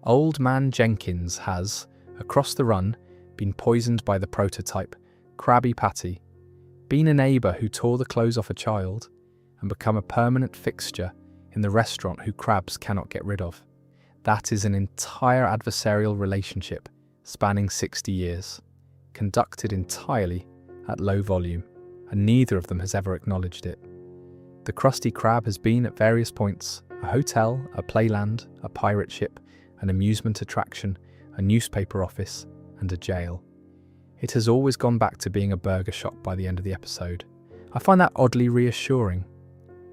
Old Man Jenkins has, across the run, been poisoned by the prototype Krabby Patty, been a neighbour who tore the clothes off a child, and become a permanent fixture in the restaurant who Krabs cannot get rid of. That is an entire adversarial relationship spanning 60 years, conducted entirely at low volume, and neither of them has ever acknowledged it. The Krusty Krab has been at various points a hotel, a playland, a pirate ship, an amusement attraction, a newspaper office, and a jail. It has always gone back to being a burger shop by the end of the episode. I find that oddly reassuring.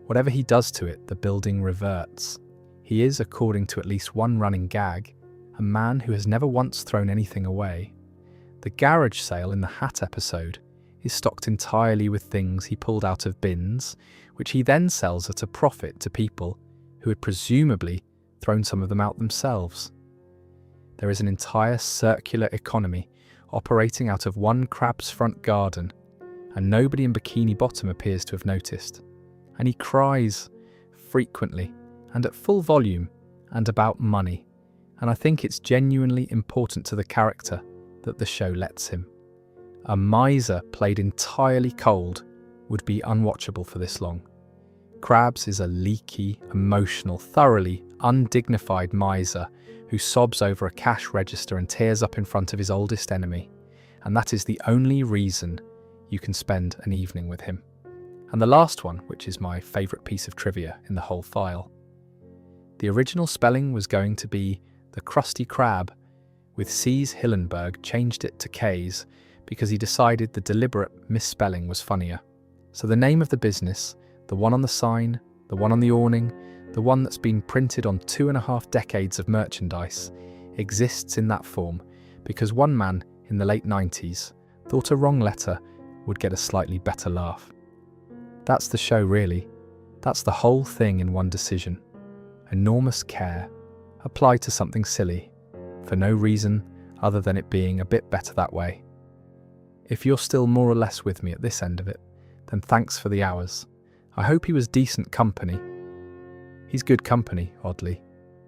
Whatever he does to it, the building reverts. He is, according to at least one running gag, a man who has never once thrown anything away. The garage sale in the hat episode is stocked entirely with things he pulled out of bins, which he then sells at a profit to people who had presumably thrown some of them out themselves. There is an entire circular economy operating out of one Krabs' front garden, and nobody in Bikini Bottom appears to have noticed. And he cries frequently and at full volume and about money, and I think it's genuinely important to the character that the show lets him. A miser played entirely cold would be unwatchable for this long. Krabs is a leaky, emotional, thoroughly undignified miser who sobs over a cash register and tears up in front of his oldest enemy, and that is the only reason you can spend an evening with him. And the last one, which is my favourite piece of trivia in the whole file. The original spelling was going to be the Krusty Krab, with C's Hillenberg changed it to K's because he decided the deliberate misspelling was funnier. So the name of the business, the one on the sign, the one on the awning, the one that's been printed on 2.5 decades of merchandise, exists in that form because one man in the late 90s thought a wrong letter would get a slightly better laugh. That's the show, really. That's the whole thing in one decision. Enormous care, applied to something silly, for no reason other than it being a bit better that way. If you're still more or less with me at this end of it, then thanks for the hours. I hope he was decent company. He's good company, oddly.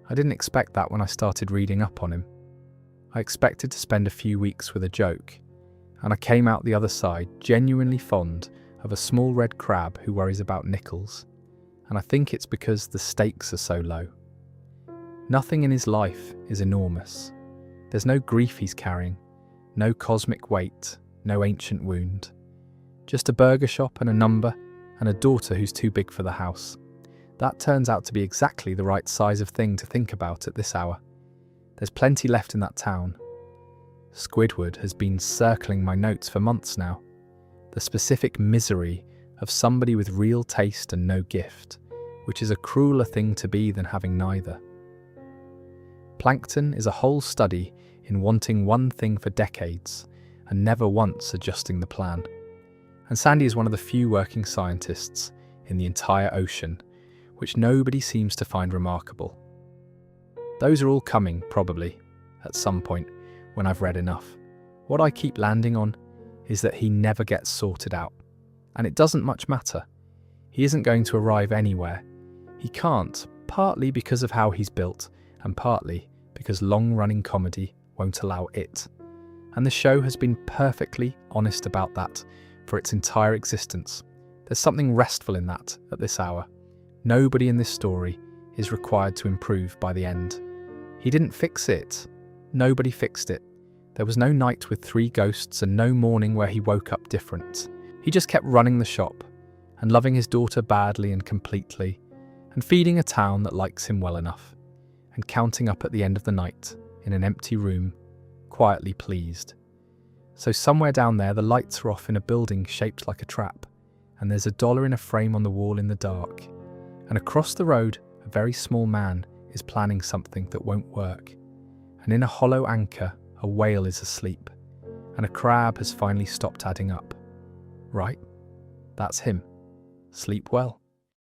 I didn't expect that when I started reading up on him. I expected to spend a few weeks with a joke, and I came out the other side genuinely fond of a small red crab who worries about nickels, and I think it's because the stakes are so low. Nothing in his life is enormous. There's no grief he's carrying, no cosmic weight, no ancient wound. Just a burger shop and a number, and a daughter who's too big for the house. That turns out to be exactly the right size of thing to think about at this hour. There's plenty left in that town. Squidward has been circling my notes for months now. The specific misery of somebody with real taste and no gift, which is a crueler thing to be than having neither. Plankton is a whole study in wanting one thing for decades and never once adjusting the plan. And Sandy is one of the few working scientists in the entire ocean, which nobody seems to find remarkable. Those are all coming, probably, at some point when I've read enough. What I keep landing on is that he never gets sorted out. And it doesn't much matter. He isn't going to arrive anywhere. He can't, partly because of how he's built, and partly because long-running comedy won't allow it. And the show has been perfectly honest about that for its entire existence. There's something restful in that at this hour. Nobody in this story is required to improve by the end. He didn't fix it. Nobody fixed it. There was no night with 3 ghosts and no morning where he woke up different. He just kept running the shop and loving his daughter badly and completely, and feeding a town that likes him well enough, and counting up at the end of the night in an empty room, quietly pleased. So somewhere down there the lights are off in a building shaped like a trap, and there's $1 in a frame on the wall in the dark, and across the road a very small man is planning something that won't work, and in a hollow anchor a whale is asleep, and a crab has finally stopped adding up. Right? That's him. Sleep well.